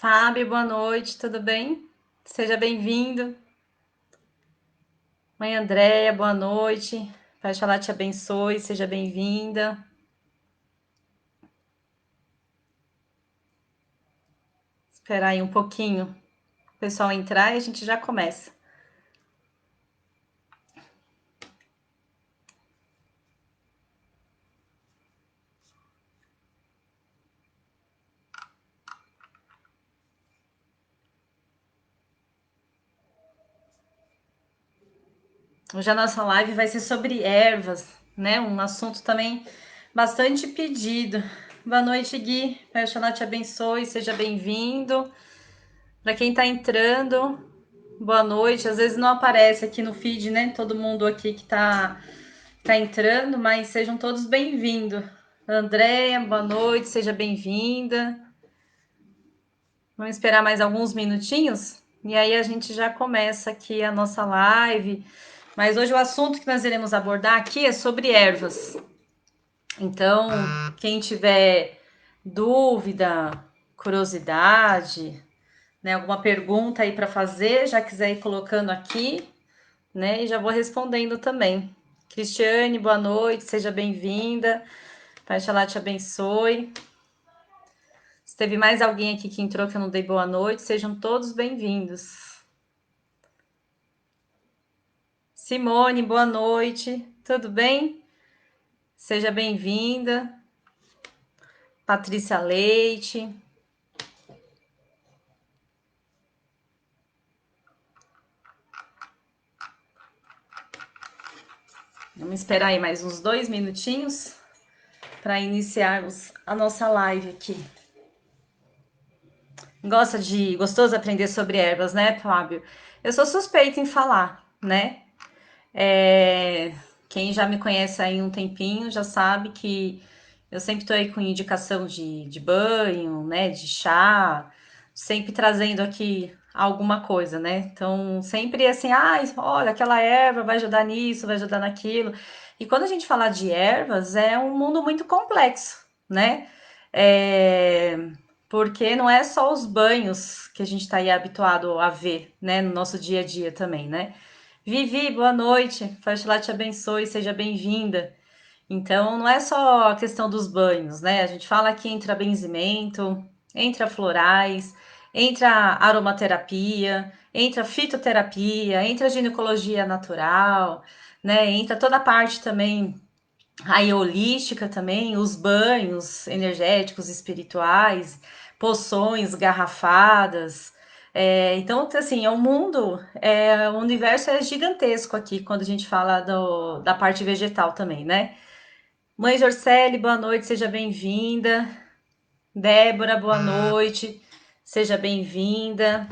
Fábio, boa noite, tudo bem? Seja bem-vindo. Mãe Andréia, boa noite. Pai Xalá te abençoe, seja bem-vinda. Esperar aí um pouquinho o pessoal entrar e a gente já começa. Hoje a nossa live vai ser sobre ervas, né? Um assunto também bastante pedido. Boa noite, Gui. Pai Xalá te abençoe, seja bem-vindo. Para quem está entrando, boa noite. Às vezes não aparece aqui no feed, né? Todo mundo aqui que tá entrando, mas sejam todos bem-vindos. Andréia, boa noite, seja bem-vinda. Vamos esperar mais alguns minutinhos e aí a gente já começa aqui a nossa live. Mas hoje o assunto que nós iremos abordar aqui é sobre ervas. Então, quem tiver dúvida, curiosidade, né, alguma pergunta aí para fazer, já quiser ir colocando aqui, né, e já vou respondendo também. Cristiane, boa noite, seja bem-vinda. Pai Xalá te abençoe. Se teve mais alguém aqui que entrou que eu não dei boa noite, sejam todos bem-vindos. Simone, boa noite. Tudo bem? Seja bem-vinda. Patrícia Leite. Vamos esperar aí mais uns 2 minutinhos para iniciarmos a nossa live aqui. Gostoso aprender sobre ervas, né, Fábio? Eu sou suspeita em falar, né? Quem já me conhece aí um tempinho já sabe que eu sempre estou aí com indicação de banho, né? De chá, sempre trazendo aqui alguma coisa, né? Então, sempre assim, olha, aquela erva vai ajudar nisso, vai ajudar naquilo. E quando a gente fala de ervas, é um mundo muito complexo, né? É, porque não é só os banhos que a gente está aí habituado a ver, né? No nosso dia a dia também, né? Vivi, boa noite. Faz lá te abençoe, seja bem-vinda. Então, não é só a questão dos banhos, né? A gente fala que entra benzimento, entra florais, entra aromaterapia, entra fitoterapia, entra ginecologia natural, né? Entra toda a parte também aí holística também, os banhos energéticos, espirituais, poções, garrafadas. Então, assim, o universo é gigantesco aqui quando a gente fala da parte vegetal também, né? Mãe Jorcele, boa noite, seja bem-vinda. Débora, boa noite, seja bem-vinda.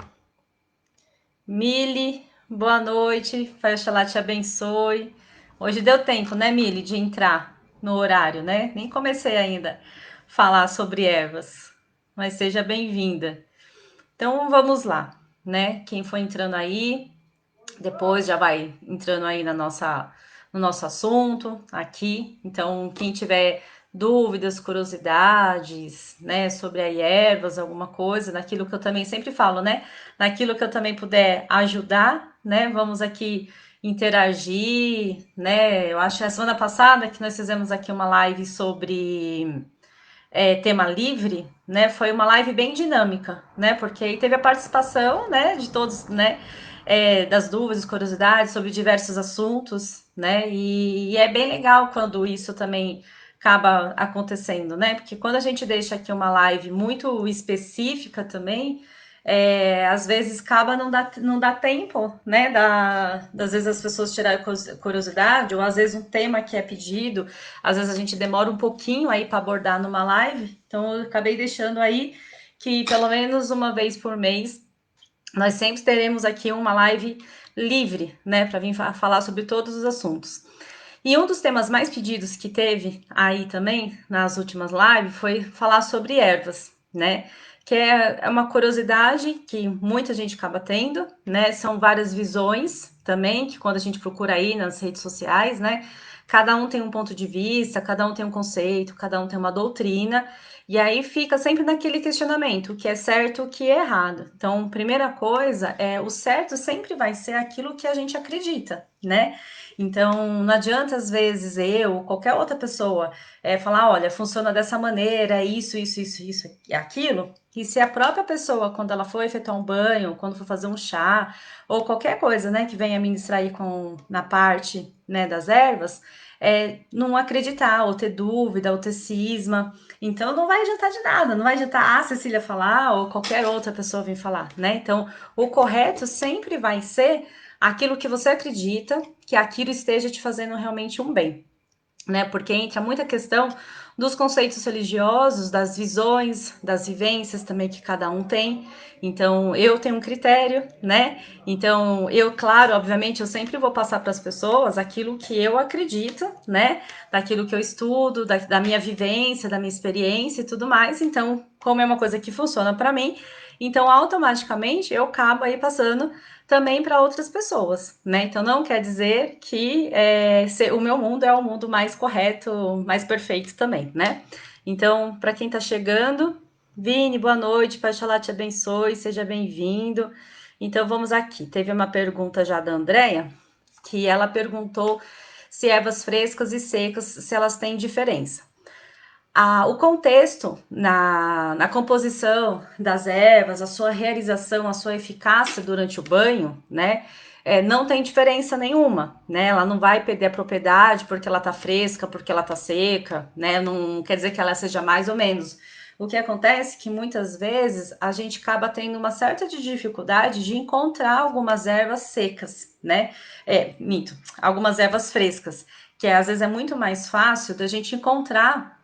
Mili, boa noite, Pai Oxalá te abençoe. Hoje deu tempo, né, Mili, de entrar no horário, né? Nem comecei ainda a falar sobre ervas, mas seja bem-vinda. Então vamos lá, né? Quem for entrando aí, depois já vai entrando aí no nosso assunto aqui. Então, quem tiver dúvidas, curiosidades, né, sobre aí ervas, alguma coisa, naquilo que eu também sempre falo, né, naquilo que eu também puder ajudar, né, vamos aqui interagir, né, eu acho que a semana passada que nós fizemos aqui uma live sobre tema livre, né? Foi uma live bem dinâmica, né? Porque aí teve a participação, né, de todos, né? Das dúvidas, curiosidades sobre diversos assuntos, né? E é bem legal quando isso também acaba acontecendo, né? Porque quando a gente deixa aqui uma live muito específica também, às vezes acaba não dá tempo, né? Às vezes as pessoas tirarem curiosidade, ou às vezes um tema que é pedido, às vezes a gente demora um pouquinho aí para abordar numa live, então eu acabei deixando aí que pelo menos uma vez por mês nós sempre teremos aqui uma live livre, né, para vir falar sobre todos os assuntos. E um dos temas mais pedidos que teve aí também nas últimas lives foi falar sobre ervas, né? Que é uma curiosidade que muita gente acaba tendo, né? São várias visões também, que quando a gente procura aí nas redes sociais, né? Cada um tem um ponto de vista, cada um tem um conceito, cada um tem uma doutrina. E aí fica sempre naquele questionamento, o que é certo, o que é errado. Então, primeira coisa, o certo sempre vai ser aquilo que a gente acredita, né? Então, não adianta às vezes eu ou qualquer outra pessoa falar, olha, funciona dessa maneira, isso e aquilo. E se a própria pessoa, quando ela for efetuar um banho, quando for fazer um chá, ou qualquer coisa, né, que venha me distrair na parte, né, das ervas, não acreditar, ou ter dúvida, ou ter cisma. Então não vai adiantar de nada, não vai adiantar a Cecília falar ou qualquer outra pessoa vir falar, né? Então o correto sempre vai ser aquilo que você acredita, que aquilo esteja te fazendo realmente um bem, né? Porque entra muita questão dos conceitos religiosos, das visões, das vivências também que cada um tem. Então, eu tenho um critério, né? Então, eu, claro, obviamente, eu sempre vou passar para as pessoas aquilo que eu acredito, né? Daquilo que eu estudo, da minha vivência, da minha experiência e tudo mais. Então, como é uma coisa que funciona para mim, então automaticamente eu acabo aí passando também para outras pessoas, né? Então não quer dizer que o meu mundo é o mundo mais correto, mais perfeito também, né? Então, para quem está chegando, Vini, boa noite, Pai Xalá te abençoe, seja bem-vindo. Então vamos aqui. Teve uma pergunta já da Andrea, que ela perguntou se ervas frescas e secas, se elas têm diferença. O contexto na composição das ervas, a sua realização, a sua eficácia durante o banho, né? Não tem diferença nenhuma, né? Ela não vai perder a propriedade porque ela tá fresca, porque ela tá seca, né? Não quer dizer que ela seja mais ou menos. O que acontece é que muitas vezes a gente acaba tendo uma certa dificuldade de encontrar algumas ervas secas, né? Minto, algumas ervas frescas, que às vezes é muito mais fácil da gente encontrar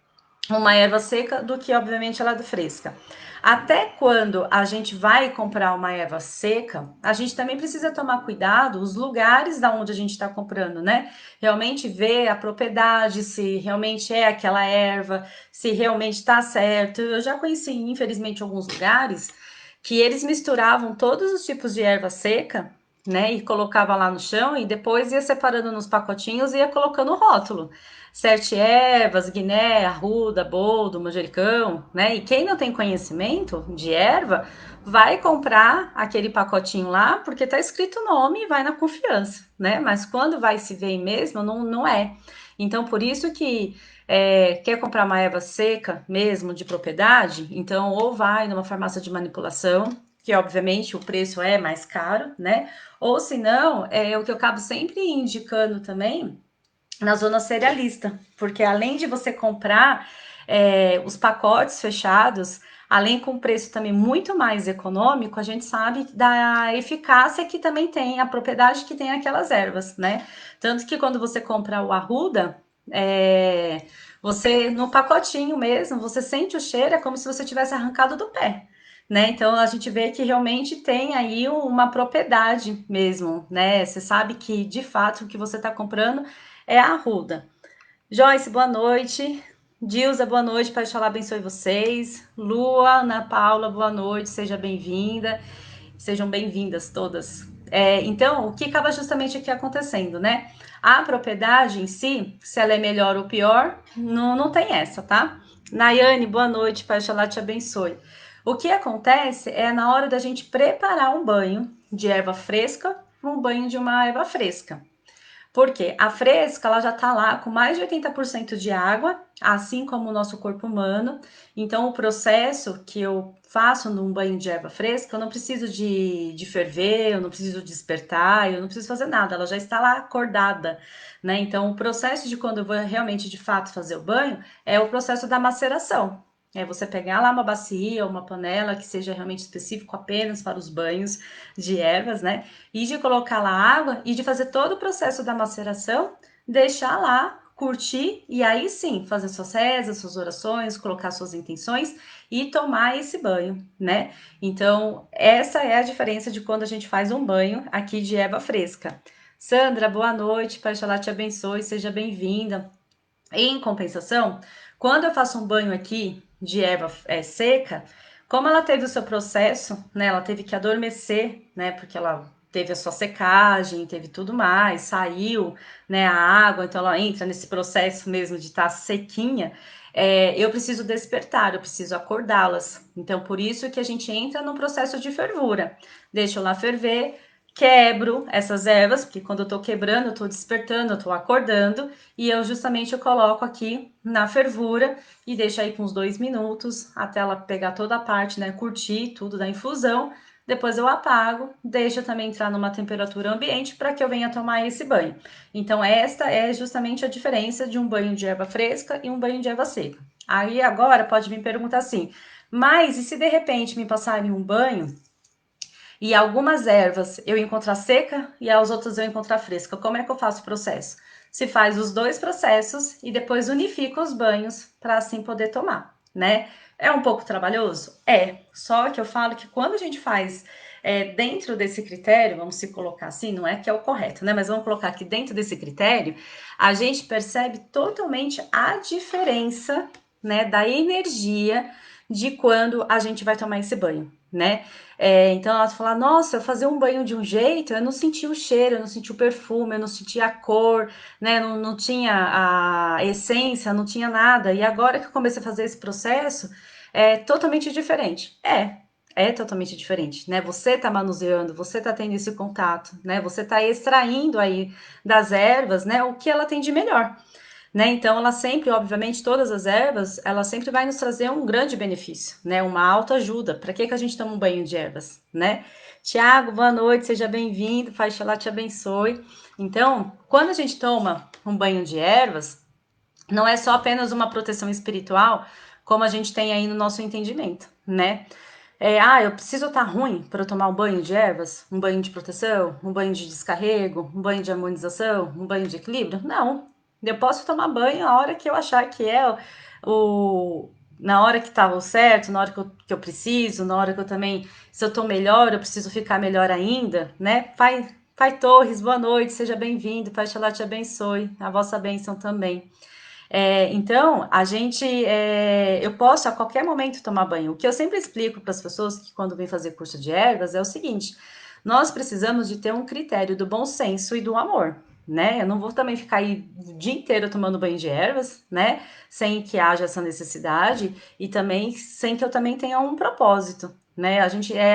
uma erva seca do que, obviamente, ela é fresca. Até quando a gente vai comprar uma erva seca, a gente também precisa tomar cuidado os lugares da onde a gente está comprando, né? Realmente ver a propriedade, se realmente é aquela erva, se realmente está certo. Eu já conheci, infelizmente, alguns lugares que eles misturavam todos os tipos de erva seca, né? E colocava lá no chão e depois ia separando nos pacotinhos e ia colocando o rótulo. Sete ervas, guiné, arruda, boldo, manjericão, né? E quem não tem conhecimento de erva, vai comprar aquele pacotinho lá, porque tá escrito o nome e vai na confiança, né? Mas quando vai se ver mesmo, não é. Então, por isso que quer comprar uma erva seca mesmo, de propriedade, então ou vai numa farmácia de manipulação, que obviamente o preço é mais caro, né? Ou se não, o que eu acabo sempre indicando também na zona cerealista, porque além de você comprar os pacotes fechados, além com preço também muito mais econômico, a gente sabe da eficácia que também tem, a propriedade que tem aquelas ervas, né? Tanto que quando você compra o arruda, você no pacotinho mesmo, você sente o cheiro, é como se você tivesse arrancado do pé. Né? Então a gente vê que realmente tem aí uma propriedade mesmo, né? Você sabe que de fato o que você está comprando é a Arruda. Joyce, boa noite. Dilza, boa noite. Pai Xalá abençoe vocês. Lua, Ana Paula, boa noite. Seja bem-vinda. Sejam bem-vindas todas. Então, o que acaba justamente aqui acontecendo, né? A propriedade em si, se ela é melhor ou pior, não tem essa, tá? Nayane, boa noite. Pai Xalá te abençoe. O que acontece é na hora da gente preparar um banho de erva fresca, um banho de uma erva fresca. Porque a fresca, ela já tá lá com mais de 80% de água, assim como o nosso corpo humano. Então, o processo que eu faço num banho de erva fresca, eu não preciso de ferver, eu não preciso despertar, eu não preciso fazer nada, ela já está lá acordada, né? Então, o processo de quando eu vou realmente, de fato, fazer o banho, é o processo da maceração. É você pegar lá uma bacia, uma panela que seja realmente específico apenas para os banhos de ervas, né? E de colocar lá água e de fazer todo o processo da maceração, deixar lá, curtir e aí sim fazer suas rezas, suas orações, colocar suas intenções e tomar esse banho, né? Então, essa é a diferença de quando a gente faz um banho aqui de erva fresca. Sandra, boa noite, Pai Xalá te abençoe, seja bem-vinda. Em compensação, quando eu faço um banho aqui de erva seca, como ela teve o seu processo, né? Ela teve que adormecer, né? Porque ela teve a sua secagem, teve tudo mais, saiu, né? A água, então ela entra nesse processo mesmo de estar sequinha. eu preciso despertar, eu preciso acordá-las. Então, por isso que a gente entra no processo de fervura. Deixa eu lá ferver, quebro essas ervas, porque quando eu tô quebrando, eu tô despertando, eu tô acordando, e eu coloco aqui na fervura e deixo aí com uns 2 minutos até ela pegar toda a parte, né? Curtir tudo da infusão. Depois eu apago, deixo também entrar numa temperatura ambiente para que eu venha tomar esse banho. Então, esta é justamente a diferença de um banho de erva fresca e um banho de erva seca. Aí agora pode me perguntar assim, mas e se de repente me passarem um banho e algumas ervas eu encontrar seca e as outras eu encontrar fresca? Como é que eu faço o processo? Se faz os dois processos e depois unifica os banhos para assim poder tomar, né? É um pouco trabalhoso? É. Só que eu falo que quando a gente faz dentro desse critério, vamos se colocar assim, não é que é o correto, né? Mas vamos colocar que dentro desse critério, a gente percebe totalmente a diferença, né, da energia de quando a gente vai tomar esse banho, né? Então ela fala, nossa, eu fazer um banho de um jeito, eu não senti o cheiro, eu não senti o perfume, eu não senti a cor, né? Não tinha a essência, não tinha nada. E agora que eu comecei a fazer esse processo, é totalmente diferente. É totalmente diferente, né? Você tá manuseando, você tá tendo esse contato, né? Você tá extraindo aí das ervas, né? O que ela tem de melhor, né? Então, ela sempre, obviamente, todas as ervas, ela sempre vai nos trazer um grande benefício, né? Uma alta ajuda. Para que a gente toma um banho de ervas, né? Tiago, boa noite, seja bem-vindo, Faz Xalá te abençoe. Então, quando a gente toma um banho de ervas, não é só apenas uma proteção espiritual, como a gente tem aí no nosso entendimento, né? Eu preciso estar ruim para eu tomar um banho de ervas, um banho de proteção, um banho de descarrego, um banho de harmonização, um banho de equilíbrio? Não. Eu posso tomar banho a hora que eu achar que é o na hora que tá o certo, na hora que eu preciso, na hora que eu também, se eu tô melhor, eu preciso ficar melhor ainda, né? Pai Torres, boa noite, seja bem-vindo, Pai Xalá te abençoe, a vossa bênção também. Então, eu posso a qualquer momento tomar banho. O que eu sempre explico para as pessoas que quando vêm fazer curso de ervas é o seguinte: nós precisamos de ter um critério do bom senso e do amor, né? Eu não vou também ficar aí o dia inteiro tomando banho de ervas, né? Sem que haja essa necessidade e também sem que eu também tenha um propósito. Né?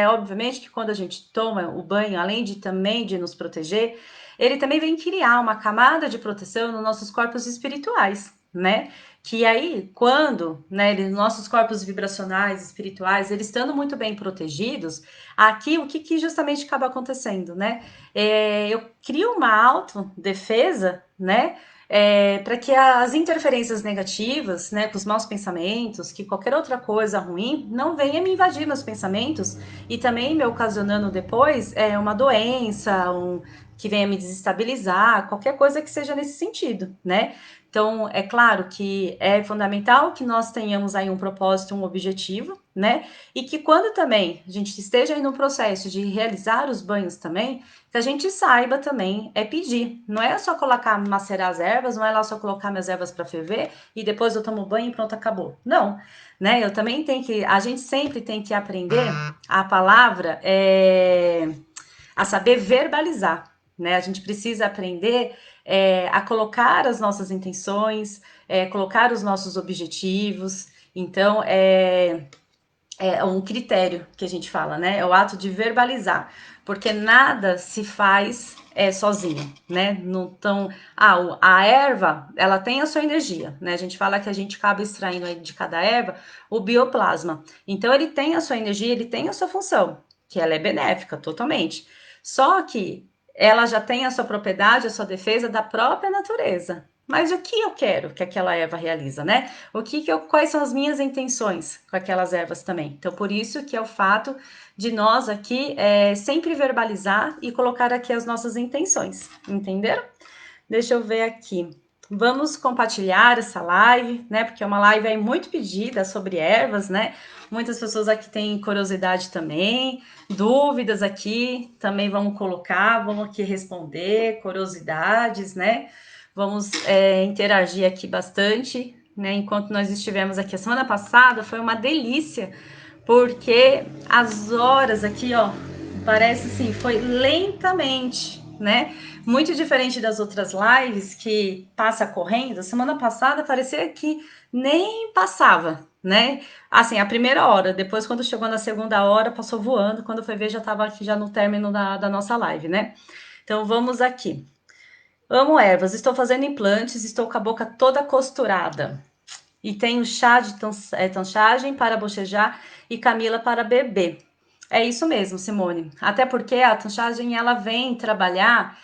Obviamente que quando a gente toma o banho, além de também de nos proteger, ele também vem criar uma camada de proteção nos nossos corpos espirituais, né? Que aí, quando, né, nossos corpos vibracionais, espirituais, eles estando muito bem protegidos, aqui o que justamente acaba acontecendo, né? Eu crio uma autodefesa, né? Para que as interferências negativas, né, com os maus pensamentos, que qualquer outra coisa ruim, não venha me invadir meus pensamentos e também me ocasionando depois uma doença, que venha me desestabilizar, qualquer coisa que seja nesse sentido, né? Então, é claro que é fundamental que nós tenhamos aí um propósito, um objetivo, né? E que quando também a gente esteja aí no processo de realizar os banhos também, que a gente saiba também pedir. Não é só colocar, macerar as ervas, não é lá só colocar minhas ervas para ferver e depois eu tomo banho e pronto, acabou. Não, né? A gente sempre tem que aprender a palavra, a saber verbalizar, né? A gente precisa aprender a colocar as nossas intenções, colocar os nossos objetivos. Então, é um critério que a gente fala, né? É o ato de verbalizar, porque nada se faz sozinho, né? Então, a erva, ela tem a sua energia, né? A gente fala que a gente acaba extraindo aí de cada erva o bioplasma. Então, ele tem a sua energia, ele tem a sua função, que ela é benéfica totalmente. Só que ela já tem a sua propriedade, a sua defesa da própria natureza. Mas o que eu quero que aquela erva realiza, né? Quais são as minhas intenções com aquelas ervas também? Então, por isso que é o fato de nós aqui sempre verbalizar e colocar aqui as nossas intenções, entenderam? Deixa eu ver aqui. Vamos compartilhar essa live, né? Porque é uma live aí muito pedida sobre ervas, né? Muitas pessoas aqui têm curiosidade também, dúvidas aqui, também vamos colocar, vamos aqui responder, curiosidades, né? Vamos interagir aqui bastante, né? Enquanto nós estivemos aqui a semana passada, foi uma delícia, porque as horas aqui, ó, parece assim, foi lentamente, né? Muito diferente das outras lives que passa correndo. Semana passada parecia que nem passava, né? Assim, a primeira hora, depois quando chegou na segunda hora, passou voando. Quando foi ver, já estava aqui já no término da nossa live, né? Então vamos aqui. Amo ervas, estou fazendo implantes, estou com a boca toda costurada. E tenho chá de tanchagem para bochejar e camila para beber. É isso mesmo, Simone. Até porque a tanchagem ela vem trabalhar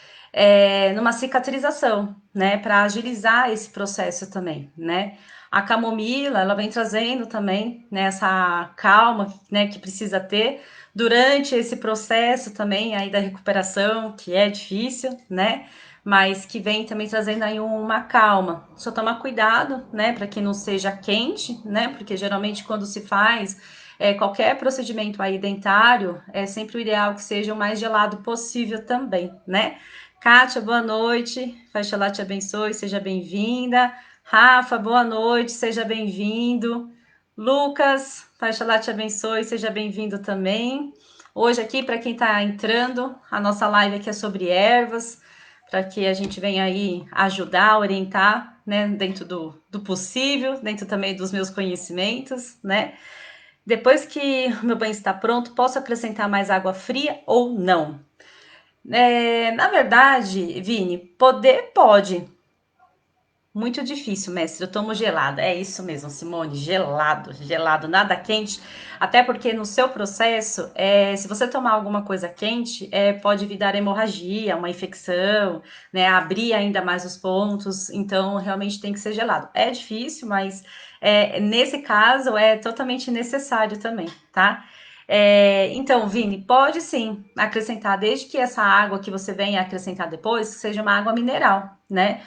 numa cicatrização, né, para agilizar esse processo também, né? A camomila ela vem trazendo também né, essa calma, né, que precisa ter durante esse processo também aí da recuperação, que é difícil, né? Mas que vem também trazendo aí uma calma. Só tomar cuidado, né, para que não seja quente, né? Porque geralmente quando se faz qualquer procedimento aí dentário, é sempre o ideal que seja o mais gelado possível também, né? Kátia, boa noite. Faxalá te abençoe, seja bem-vinda. Rafa, boa noite, seja bem-vindo. Lucas, Faxalá te abençoe, seja bem-vindo também. Hoje aqui, para quem está entrando, a nossa live aqui é sobre ervas, para que a gente venha aí ajudar, orientar, né, dentro do possível, dentro também dos meus conhecimentos, né? Depois que o meu banho está pronto, posso acrescentar mais água fria ou não? Na verdade, Vini, poder pode. Muito difícil, mestre. Eu tomo gelado. É isso mesmo, Simone. Gelado, gelado, nada quente. Até porque no seu processo, se você tomar alguma coisa quente, pode vir dar hemorragia, uma infecção, né? Abrir ainda mais os pontos. Então, realmente tem que ser gelado. É difícil, mas nesse caso é totalmente necessário também, tá? Então, Vini, pode sim acrescentar, desde que essa água que você venha acrescentar depois, que seja uma água mineral, né?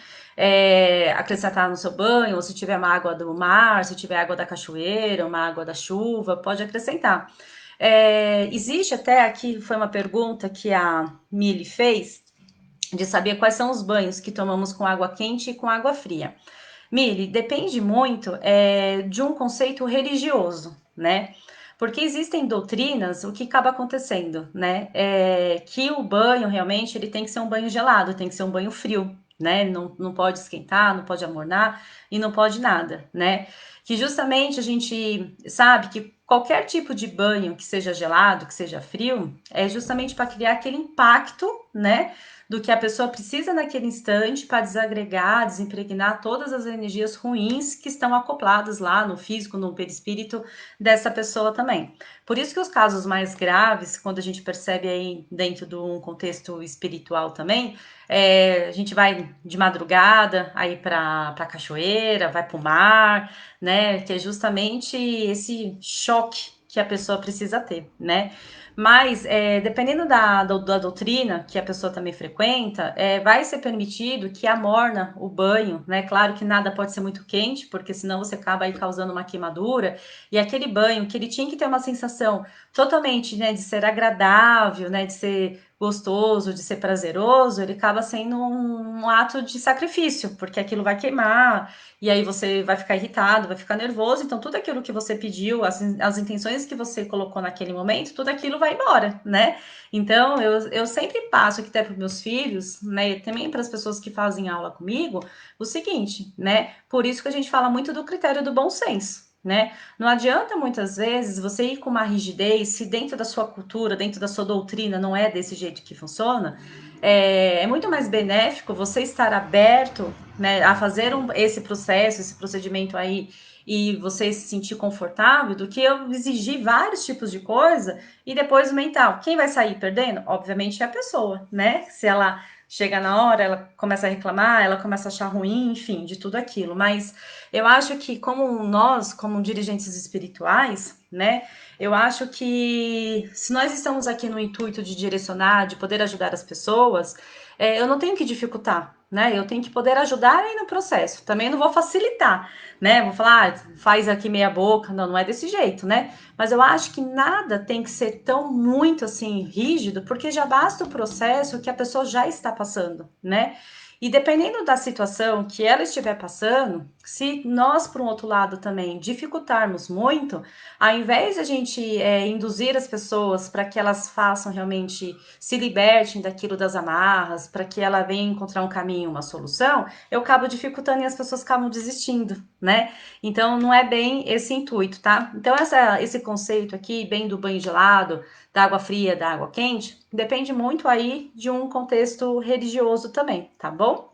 Acrescentar no seu banho, ou se tiver uma água do mar, se tiver água da cachoeira, uma água da chuva, pode acrescentar. Existe até aqui, foi uma pergunta que a Mili fez, de saber quais são os banhos que tomamos com água quente e com água fria. Mili, depende muito de um conceito religioso, né? Porque existem doutrinas, o que acaba acontecendo, né? Que o banho realmente ele tem que ser um banho gelado, tem que ser um banho frio, né? Não pode esquentar, não pode amornar e não pode nada, né? Que justamente a gente sabe que qualquer tipo de banho que seja gelado, que seja frio, é justamente para criar aquele impacto, né? Do que a pessoa precisa naquele instante para desagregar, desimpregnar todas as energias ruins que estão acopladas lá no físico, no perispírito dessa pessoa também. Por isso que os casos mais graves, quando a gente percebe aí dentro de um contexto espiritual também, a gente vai de madrugada aí para a cachoeira, vai para o mar, né? Que é justamente esse choque que a pessoa precisa ter, né? Mas, dependendo da doutrina que a pessoa também frequenta, vai ser permitido que amorna o banho, né? Claro que nada pode ser muito quente, porque senão você acaba aí causando uma queimadura. E aquele banho, que ele tinha que ter uma sensação totalmente, né, de ser agradável, né, de ser gostoso, de ser prazeroso, ele acaba sendo um ato de sacrifício, porque aquilo vai queimar, e aí você vai ficar irritado, vai ficar nervoso, então tudo aquilo que você pediu, as intenções que você colocou naquele momento, tudo aquilo vai embora, né? Então, eu sempre passo aqui até para os meus filhos, né, e também para as pessoas que fazem aula comigo, o seguinte, né? Por isso que a gente fala muito do critério do bom senso, né? Não adianta muitas vezes você ir com uma rigidez, se dentro da sua cultura, dentro da sua doutrina não é desse jeito que funciona, é muito mais benéfico você estar aberto, né, a fazer esse processo, esse procedimento aí e você se sentir confortável do que eu exigir vários tipos de coisa e depois o mental. Quem vai sair perdendo? Obviamente é a pessoa, né? Se ela chega na hora, ela começa a reclamar, ela começa a achar ruim, enfim, de tudo aquilo. Mas eu acho que como nós, como dirigentes espirituais, né, eu acho que se nós estamos aqui no intuito de direcionar, de poder ajudar as pessoas, eu não tenho que dificultar, né? Eu tenho que poder ajudar aí no processo. Também não vou facilitar, né? Vou falar, faz aqui meia boca. Não, não é desse jeito, né? Mas eu acho que nada tem que ser tão muito assim rígido, porque já basta o processo que a pessoa já está passando, né? E dependendo da situação que ela estiver passando, Se nós, por um outro lado, também dificultarmos muito, ao invés de a gente induzir as pessoas para que elas façam realmente, se libertem daquilo das amarras, para que ela venha encontrar um caminho, uma solução, eu acabo dificultando e as pessoas acabam desistindo, né? Então, não é bem esse intuito, tá? Então, esse conceito aqui, bem do banho gelado, da água fria, da água quente, depende muito aí de um contexto religioso também, tá bom?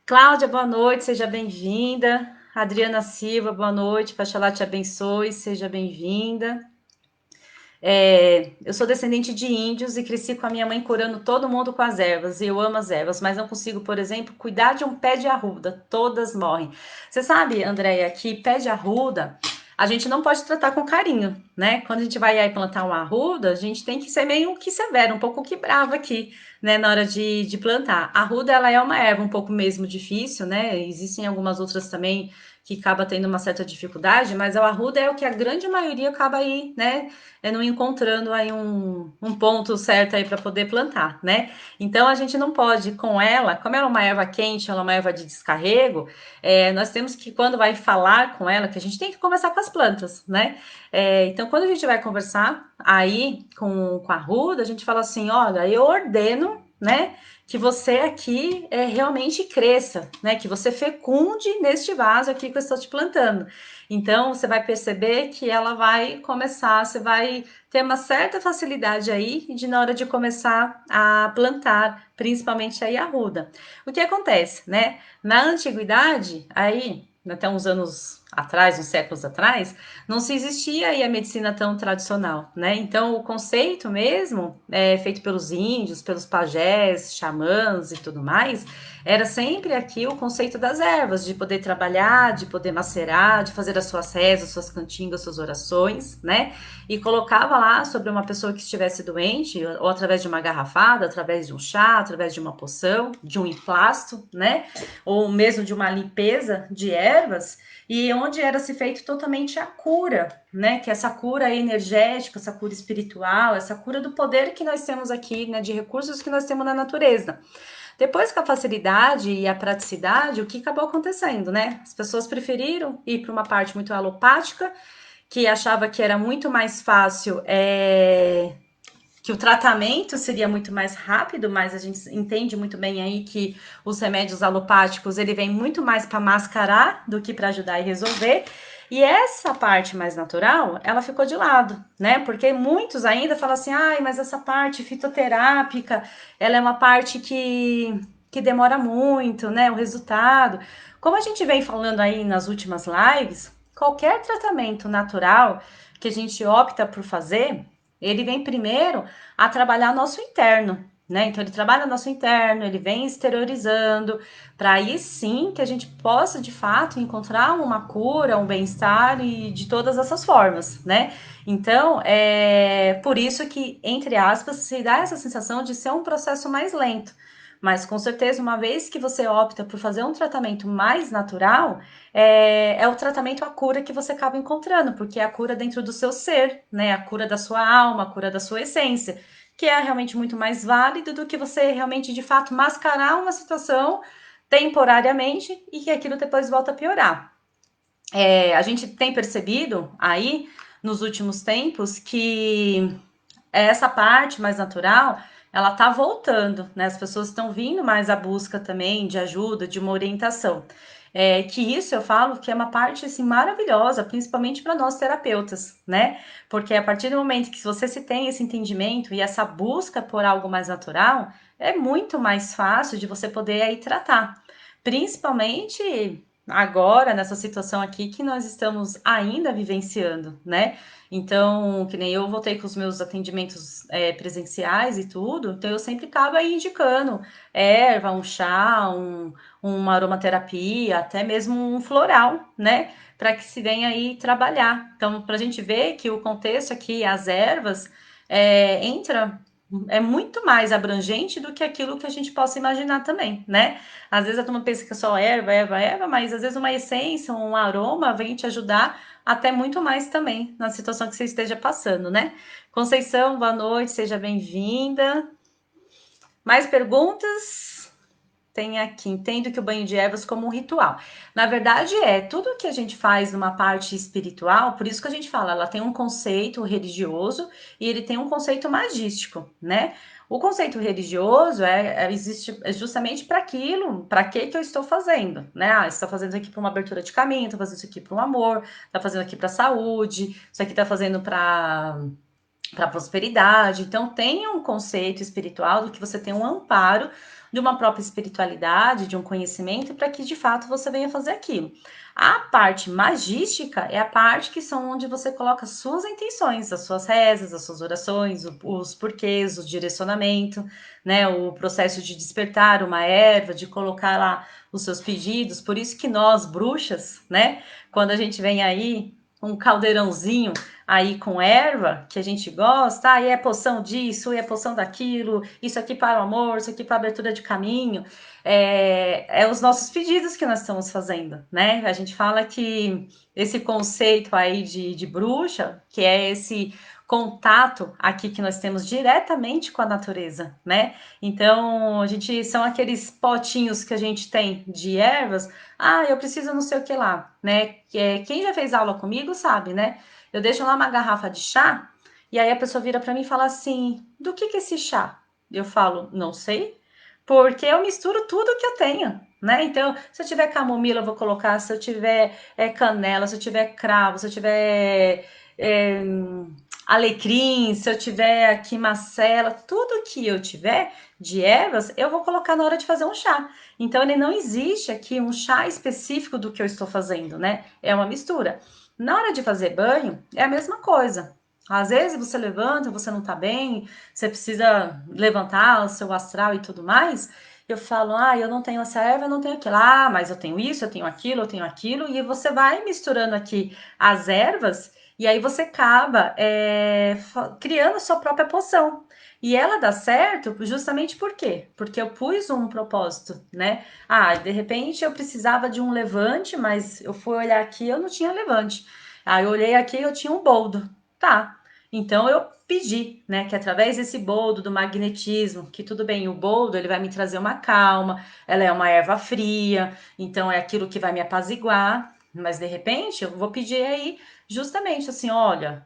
Cláudia, boa noite, seja bem-vinda. Adriana Silva, boa noite, Paxalá te abençoe, seja bem-vinda. Eu sou descendente de índios e cresci com a minha mãe curando todo mundo com as ervas, e eu amo as ervas, mas não consigo, por exemplo, cuidar de um pé de arruda, todas morrem. Você sabe, Andréia, que pé de arruda a gente não pode tratar com carinho, né? Quando a gente vai aí plantar uma arruda, a gente tem que ser meio que severo, um pouco que bravo aqui, né, na hora de plantar. A arruda, ela é uma erva um pouco mesmo difícil, né? Existem algumas outras também que acaba tendo uma certa dificuldade, mas a arruda é o que a grande maioria acaba aí, né, não encontrando aí um ponto certo aí para poder plantar, né? Então a gente não pode com ela, como ela é uma erva quente, ela é uma erva de descarrego, nós temos que, quando vai falar com ela, que a gente tem que conversar com as plantas, né? Então, quando a gente vai conversar aí com a arruda, a gente fala assim: olha, eu ordeno, né, que você aqui realmente cresça, né? Que você fecunde neste vaso aqui que eu estou te plantando. Então, você vai perceber que ela vai começar, você vai ter uma certa facilidade aí de na hora de começar a plantar, principalmente aí a arruda. O que acontece, né? Na antiguidade, aí, até uns anos atrás, uns séculos atrás, não se existia aí a medicina tão tradicional, né? Então, o conceito mesmo, feito pelos índios, pelos pajés, xamãs e tudo mais, era sempre aqui o conceito das ervas, de poder trabalhar, de poder macerar, de fazer as suas rezas, suas cantigas, suas orações, né? E colocava lá sobre uma pessoa que estivesse doente, ou através de uma garrafada, através de um chá, através de uma poção, de um emplasto, né? Ou mesmo de uma limpeza de ervas, e onde era se feito totalmente a cura, né? Que essa cura energética, essa cura espiritual, essa cura do poder que nós temos aqui, né? De recursos que nós temos na natureza. Depois com a facilidade e a praticidade, o que acabou acontecendo, né? As pessoas preferiram ir para uma parte muito alopática, que achava que era muito mais fácil, que o tratamento seria muito mais rápido, mas a gente entende muito bem aí que os remédios alopáticos ele vem muito mais para mascarar do que para ajudar e resolver. E essa parte mais natural, ela ficou de lado, né? Porque muitos ainda falam assim, ai, mas essa parte fitoterápica, ela é uma parte que demora muito, né? O resultado. Como a gente vem falando aí nas últimas lives, qualquer tratamento natural que a gente opta por fazer, ele vem primeiro a trabalhar nosso interno, né? Então ele trabalha nosso interno, ele vem exteriorizando, para aí sim que a gente possa de fato encontrar uma cura, um bem-estar e de todas essas formas, né? Então é por isso que, entre aspas, se dá essa sensação de ser um processo mais lento. Mas com certeza, uma vez que você opta por fazer um tratamento mais natural, é o tratamento, a cura que você acaba encontrando, porque é a cura dentro do seu ser, né? A cura da sua alma, a cura da sua essência, que é realmente muito mais válido do que você realmente, de fato, mascarar uma situação temporariamente e que aquilo depois volta a piorar. A gente tem percebido aí, nos últimos tempos, que essa parte mais natural, ela tá voltando, né? As pessoas estão vindo mais à busca também de ajuda, de uma orientação. Que isso eu falo que é uma parte assim maravilhosa, principalmente para nós terapeutas, né? Porque a partir do momento que você se tem esse entendimento e essa busca por algo mais natural, é muito mais fácil de você poder aí tratar. Principalmente agora, nessa situação aqui que nós estamos ainda vivenciando, né? Então, que nem eu voltei com os meus atendimentos presenciais e tudo, então eu sempre acabo aí indicando erva, um chá, uma aromaterapia, até mesmo um floral, né? Para que se venha aí trabalhar. Então, para a gente ver que o contexto aqui, as ervas, entra é muito mais abrangente do que aquilo que a gente possa imaginar também, né? Às vezes a turma pensa que é só erva, erva, erva, mas às vezes uma essência, um aroma vem te ajudar até muito mais também na situação que você esteja passando, né? Conceição, boa noite, seja bem-vinda. Mais perguntas? tem aqui, entendo que o banho de ervas como um ritual. Na verdade, tudo que a gente faz numa parte espiritual, por isso que a gente fala, ela tem um conceito religioso e ele tem um conceito magístico, né? O conceito religioso existe justamente para aquilo, para que eu estou fazendo, né? Ah, você está fazendo isso aqui para uma abertura de caminho, está fazendo isso aqui para um amor, está fazendo aqui para saúde, isso aqui está fazendo para prosperidade. Então, tem um conceito espiritual do que você tem um amparo de uma própria espiritualidade, de um conhecimento, para que de fato você venha fazer aquilo. A parte magística é a parte que são onde você coloca as suas intenções, as suas rezas, as suas orações, os porquês, o direcionamento, né? O processo de despertar uma erva, de colocar lá os seus pedidos. Por isso que nós, bruxas, né? Quando a gente vem aí um caldeirãozinho aí com erva, que a gente gosta, aí é poção disso, é poção daquilo, isso aqui para o amor, isso aqui para abertura de caminho, é os nossos pedidos que nós estamos fazendo, né? A gente fala que esse conceito aí de bruxa, que é esse contato aqui que nós temos diretamente com a natureza, né? Então, a gente são aqueles potinhos que a gente tem de ervas, eu preciso não sei o que lá, né? Quem já fez aula comigo sabe, né? Eu deixo lá uma garrafa de chá e aí a pessoa vira para mim e fala assim: do que é esse chá? Eu falo: não sei, porque eu misturo tudo que eu tenho, né? Então, se eu tiver camomila, eu vou colocar, se eu tiver canela, se eu tiver cravo, se eu tiver é, alecrim, se eu tiver aqui macela, tudo que eu tiver de ervas, eu vou colocar na hora de fazer um chá. Então, ele não existe aqui um chá específico do que eu estou fazendo, né? É uma mistura. Na hora de fazer banho, é a mesma coisa. Às vezes você levanta, você não tá bem, você precisa levantar o seu astral e tudo mais. Eu falo, eu não tenho essa erva, eu não tenho aquilo. Mas eu tenho isso, eu tenho aquilo. E você vai misturando aqui as ervas e aí você acaba criando a sua própria poção. E ela dá certo justamente por quê? Porque eu pus um propósito, né? De repente eu precisava de um levante, mas eu fui olhar aqui, eu não tinha levante. Eu olhei aqui, eu tinha um boldo. Tá. Então eu pedi, né, que através desse boldo, do magnetismo, que tudo bem, o boldo ele vai me trazer uma calma, ela é uma erva fria, então é aquilo que vai me apaziguar, mas de repente eu vou pedir aí justamente assim, olha,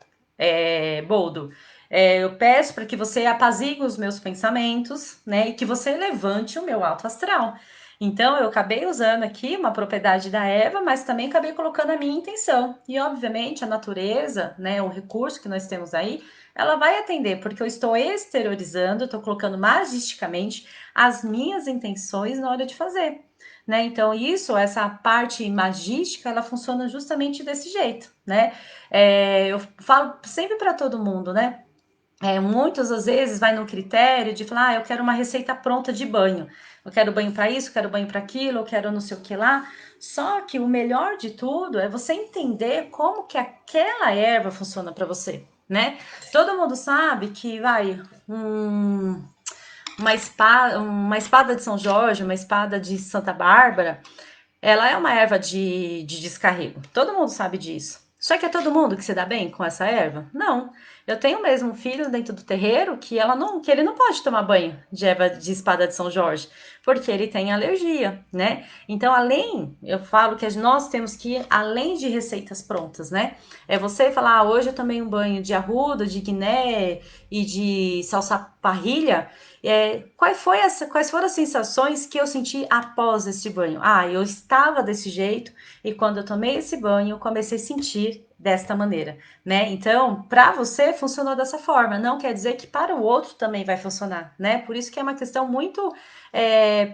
boldo, eu peço para que você apazigue os meus pensamentos, né, e que você levante o meu alto astral. Então, eu acabei usando aqui uma propriedade da erva, mas também acabei colocando a minha intenção. E, obviamente, a natureza, né, o recurso que nós temos aí, ela vai atender, porque eu estou exteriorizando, estou colocando magisticamente as minhas intenções na hora de fazer. Né? Então, essa parte magística, ela funciona justamente desse jeito, né? Eu falo sempre para todo mundo, né? Muitas às vezes vai no critério de falar, eu quero uma receita pronta de banho. Eu quero banho para isso, eu quero banho para aquilo, eu quero não sei o que lá. Só que o melhor de tudo é você entender como que aquela erva funciona para você, né? Todo mundo sabe que um, uma espada de São Jorge, uma espada de Santa Bárbara, ela é uma erva de descarrego. Todo mundo sabe disso. Só que é todo mundo que se dá bem com essa erva? Não. Eu tenho mesmo um filho dentro do terreiro que ele não pode tomar banho de erva de espada de São Jorge, porque ele tem alergia, né? Então, eu falo que nós temos que ir além de receitas prontas, né? É você falar, hoje eu tomei um banho de arruda, de guiné e de salsa parrilha. Quais foram as sensações que eu senti após esse banho? Eu estava desse jeito e quando eu tomei esse banho, eu comecei a sentir desta maneira, né? Então, para você funcionou dessa forma, não quer dizer que para o outro também vai funcionar, né? Por isso que é uma questão muito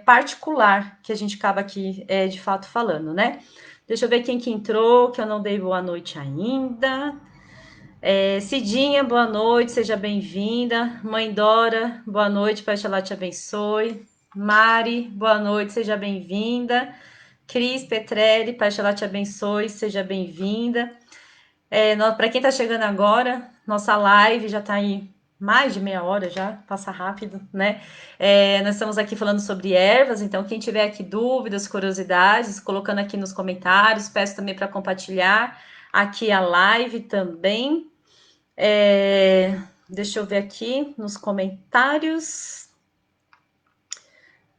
particular que a gente acaba aqui de fato falando, né? Deixa eu ver quem que entrou, que eu não dei boa noite ainda. Cidinha, boa noite, seja bem-vinda. Mãe Dora, boa noite, Pai Xalá te abençoe. Mari, boa noite, seja bem-vinda. Cris Petrelli, Pai Xalá te abençoe, seja bem-vinda. Para quem está chegando agora, nossa live já está aí mais de meia hora já, passa rápido, né? Nós estamos aqui falando sobre ervas, então quem tiver aqui dúvidas, curiosidades, colocando aqui nos comentários, peço também para compartilhar aqui a live também. Deixa eu ver aqui nos comentários.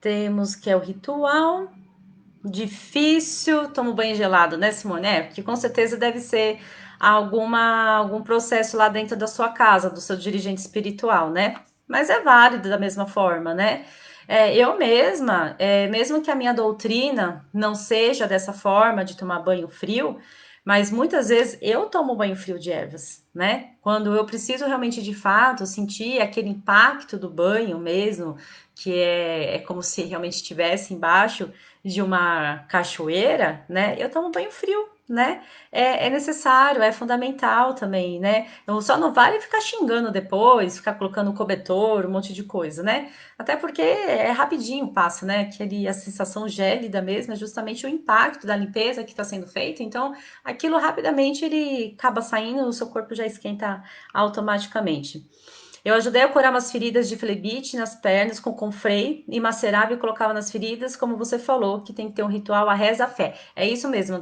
temos que é o ritual difícil, tomo banho gelado, né, Simone? Porque com certeza deve ser algum processo lá dentro da sua casa, do seu dirigente espiritual, né? Mas é válido da mesma forma, né? Eu mesma, mesmo que a minha doutrina não seja dessa forma de tomar banho frio, mas muitas vezes eu tomo banho frio de ervas, né? Quando eu preciso realmente de fato sentir aquele impacto do banho mesmo, que é como se realmente estivesse embaixo de uma cachoeira, né? Eu tomo banho frio, né? É necessário, é fundamental também, né? Então, só não vale ficar xingando depois, ficar colocando cobertor, um monte de coisa, né? Até porque é rapidinho passa, né? A sensação gélida mesmo é justamente o impacto da limpeza que está sendo feita. Então, aquilo rapidamente ele acaba saindo, o seu corpo já esquenta automaticamente. Eu ajudei a curar umas feridas de flebite nas pernas com confrei e macerava e colocava nas feridas, como você falou, que tem que ter um ritual, a reza, a fé. É isso mesmo,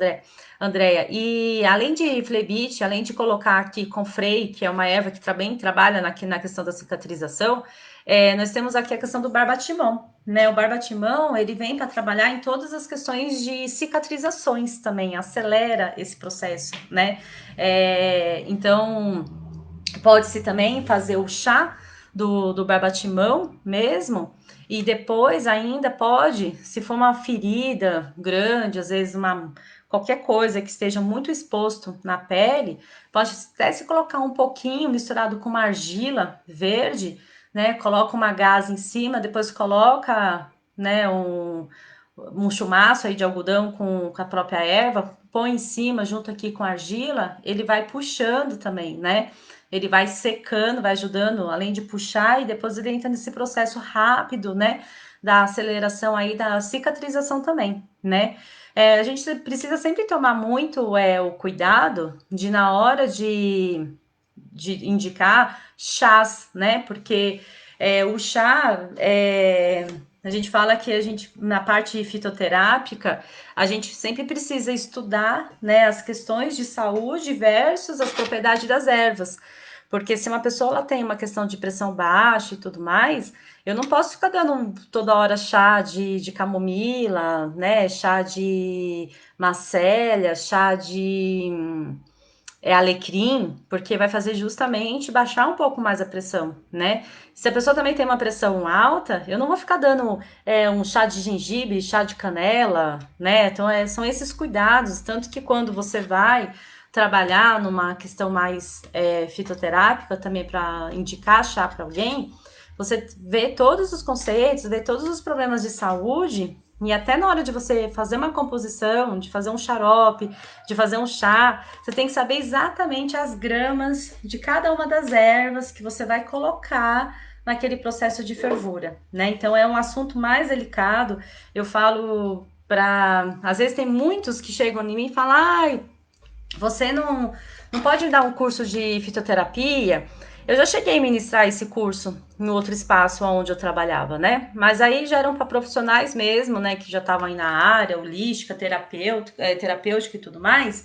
Andréia. E além de flebite, além de colocar aqui confrei, que é uma erva que também trabalha na questão da cicatrização, nós temos aqui a questão do barbatimão. Né? O barbatimão ele vem para trabalhar em todas as questões de cicatrizações também, acelera esse processo, né? Então pode-se também fazer o chá do barbatimão mesmo, e depois ainda pode, se for uma ferida grande, às vezes qualquer coisa que esteja muito exposto na pele, pode até se colocar um pouquinho misturado com uma argila verde, né? Coloca uma gaze em cima, depois coloca, né, um chumaço aí de algodão com a própria erva, põe em cima junto aqui com a argila, ele vai puxando também, né? Ele vai secando, vai ajudando, além de puxar, e depois ele entra nesse processo rápido, né? Da aceleração aí da cicatrização também, né? A gente precisa sempre tomar muito o cuidado de na hora de indicar chás, né? Porque o chá a gente fala que a gente, na parte fitoterápica, a gente sempre precisa estudar, né, as questões de saúde versus as propriedades das ervas. Porque se uma pessoa ela tem uma questão de pressão baixa e tudo mais, eu não posso ficar dando toda hora chá de camomila, né? Chá de macélia, chá de alecrim, porque vai fazer justamente baixar um pouco mais a pressão, né? Se a pessoa também tem uma pressão alta, eu não vou ficar dando um chá de gengibre, chá de canela, né? Então são esses cuidados, tanto que quando você vai trabalhar numa questão mais fitoterápica também para indicar chá para alguém, você vê todos os conceitos, vê todos os problemas de saúde e até na hora de você fazer uma composição, de fazer um xarope, de fazer um chá, você tem que saber exatamente as gramas de cada uma das ervas que você vai colocar naquele processo de fervura, né? Então é um assunto mais delicado. Eu falo para, às vezes tem muitos que chegam em mim e falam: "Ai, você não pode dar um curso de fitoterapia?" Eu já cheguei a ministrar esse curso no outro espaço onde eu trabalhava, né? Mas aí já eram para profissionais mesmo, né? Que já estavam aí na área, holística, terapêutica e tudo mais,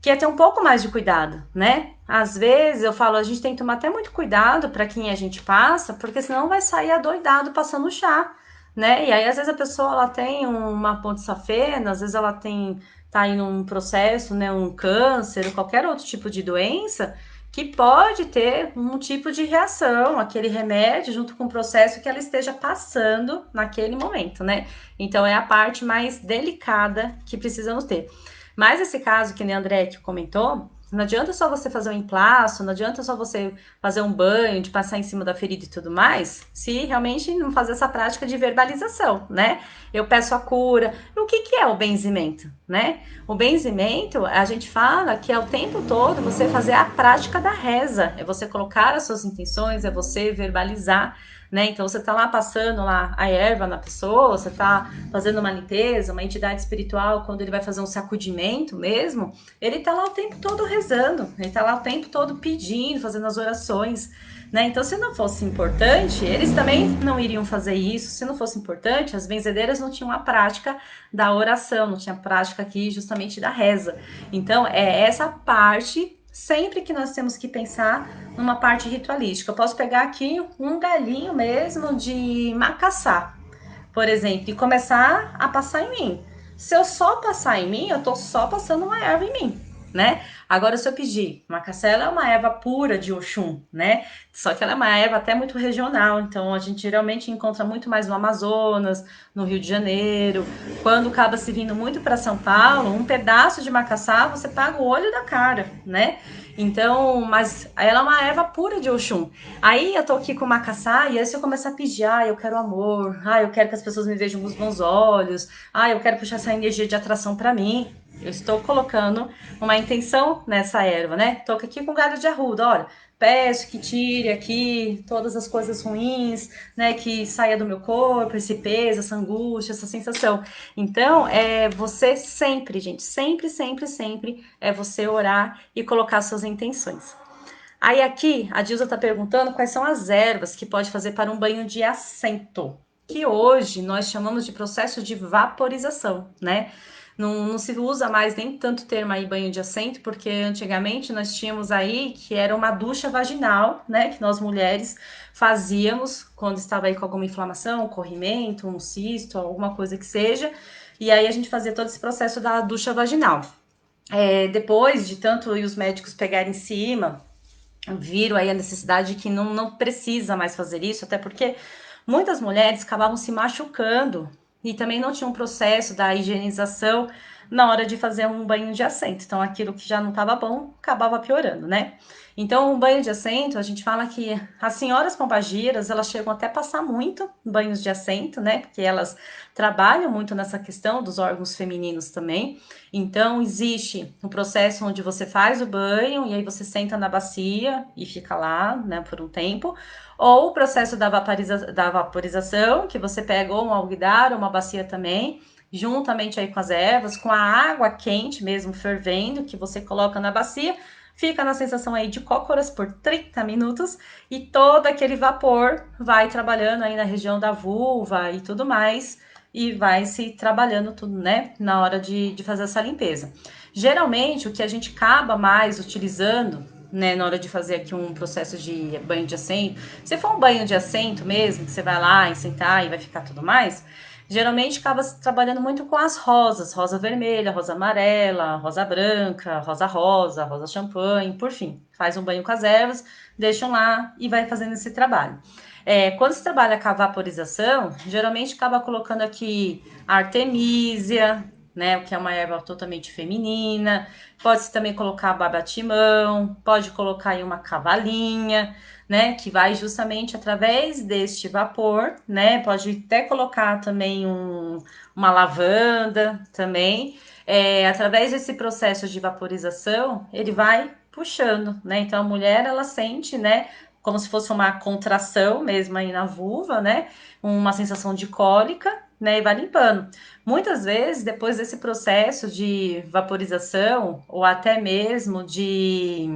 que é ter um pouco mais de cuidado, né? Às vezes eu falo, a gente tem que tomar até muito cuidado para quem a gente passa, porque senão vai sair adoidado passando chá, né? E aí às vezes a pessoa ela tem uma ponte safena, às vezes ela tá em um processo, né, um câncer, qualquer outro tipo de doença, que pode ter um tipo de reação, aquele remédio junto com o processo que ela esteja passando naquele momento, né? Então é a parte mais delicada que precisamos ter. Mas esse caso que nem a André que comentou, não adianta só você fazer um emplasto, não adianta só você fazer um banho, de passar em cima da ferida e tudo mais, se realmente não fazer essa prática de verbalização, né? Eu peço a cura. E o que é o benzimento, né? O benzimento, a gente fala que é o tempo todo você fazer a prática da reza, é você colocar as suas intenções, é você verbalizar, né? Então você tá lá passando lá a erva na pessoa, você tá fazendo uma limpeza, uma entidade espiritual, quando ele vai fazer um sacudimento mesmo, ele tá lá o tempo todo rezando, ele tá lá o tempo todo pedindo, fazendo as orações, né? Então, se não fosse importante, eles também não iriam fazer isso. Se não fosse importante, as benzedeiras não tinham a prática da oração, não tinha a prática aqui justamente da reza. Então, é essa parte sempre que nós temos que pensar numa parte ritualística. Eu posso pegar aqui um galinho mesmo de macaçá, por exemplo, e começar a passar em mim. Se eu só passar em mim, eu tô só passando uma erva em mim, né? Agora, se eu pedir, macaxela é uma erva pura de Oxum, né? Só que ela é uma erva até muito regional, então a gente geralmente encontra muito mais no Amazonas, no Rio de Janeiro. Quando acaba se vindo muito para São Paulo, um pedaço de macaçá você paga o olho da cara, né? Então, mas ela é uma erva pura de Oxum. Aí eu tô aqui com o macaçá e aí se eu começar a pedir, eu quero amor, eu quero que as pessoas me vejam com os bons olhos, eu quero puxar essa energia de atração para mim. Eu estou colocando uma intenção nessa erva, né? Tô aqui com galho de arruda, olha. Peço que tire aqui todas as coisas ruins, né? Que saia do meu corpo, esse peso, essa angústia, essa sensação. Então, você sempre, gente, sempre, sempre, sempre é você orar e colocar suas intenções. Aí aqui, a Dilza está perguntando quais são as ervas que pode fazer para um banho de assento, que hoje nós chamamos de processo de vaporização, né? Não se usa mais nem tanto termo aí banho de assento, porque antigamente nós tínhamos aí que era uma ducha vaginal, né? Que nós mulheres fazíamos quando estava aí com alguma inflamação, um corrimento, um cisto, alguma coisa que seja. E aí a gente fazia todo esse processo da ducha vaginal. Depois de tanto os médicos pegarem em cima, viram aí a necessidade de que não precisa mais fazer isso, até porque muitas mulheres acabavam se machucando e também não tinham um processo da higienização na hora de fazer um banho de assento. Então, aquilo que já não estava bom acabava piorando, né? Então, um banho de assento, a gente fala que as senhoras pombagiras, elas chegam até a passar muito banhos de assento, né? Porque elas trabalham muito nessa questão dos órgãos femininos também. Então, existe um processo onde você faz o banho e aí você senta na bacia e fica lá, né, por um tempo. Ou o processo da vaporização, que você pega ou um alguidar ou uma bacia também, juntamente aí com as ervas, com a água quente mesmo, fervendo, que você coloca na bacia, fica na sensação aí de cócoras por 30 minutos e todo aquele vapor vai trabalhando aí na região da vulva e tudo mais, e vai se trabalhando tudo, né, na hora de fazer essa limpeza. Geralmente, o que a gente acaba mais utilizando, né, na hora de fazer aqui um processo de banho de assento, se for um banho de assento mesmo, que você vai lá e sentar e vai ficar tudo mais, geralmente acaba trabalhando muito com as rosas, rosa vermelha, rosa amarela, rosa branca, rosa rosa, rosa champanhe, por fim. Faz um banho com as ervas, deixam lá e vai fazendo esse trabalho. Quando se trabalha com a vaporização, geralmente acaba colocando aqui artemisia, né, que é uma erva totalmente feminina. Pode-se também colocar babatimão, pode colocar aí uma cavalinha, né, que vai justamente através deste vapor, né, pode até colocar também uma lavanda também. Através desse processo de vaporização, ele vai puxando, né, então a mulher, ela sente, né, como se fosse uma contração mesmo aí na vulva, né? Uma sensação de cólica, né? E vai limpando. Muitas vezes, depois desse processo de vaporização, ou até mesmo de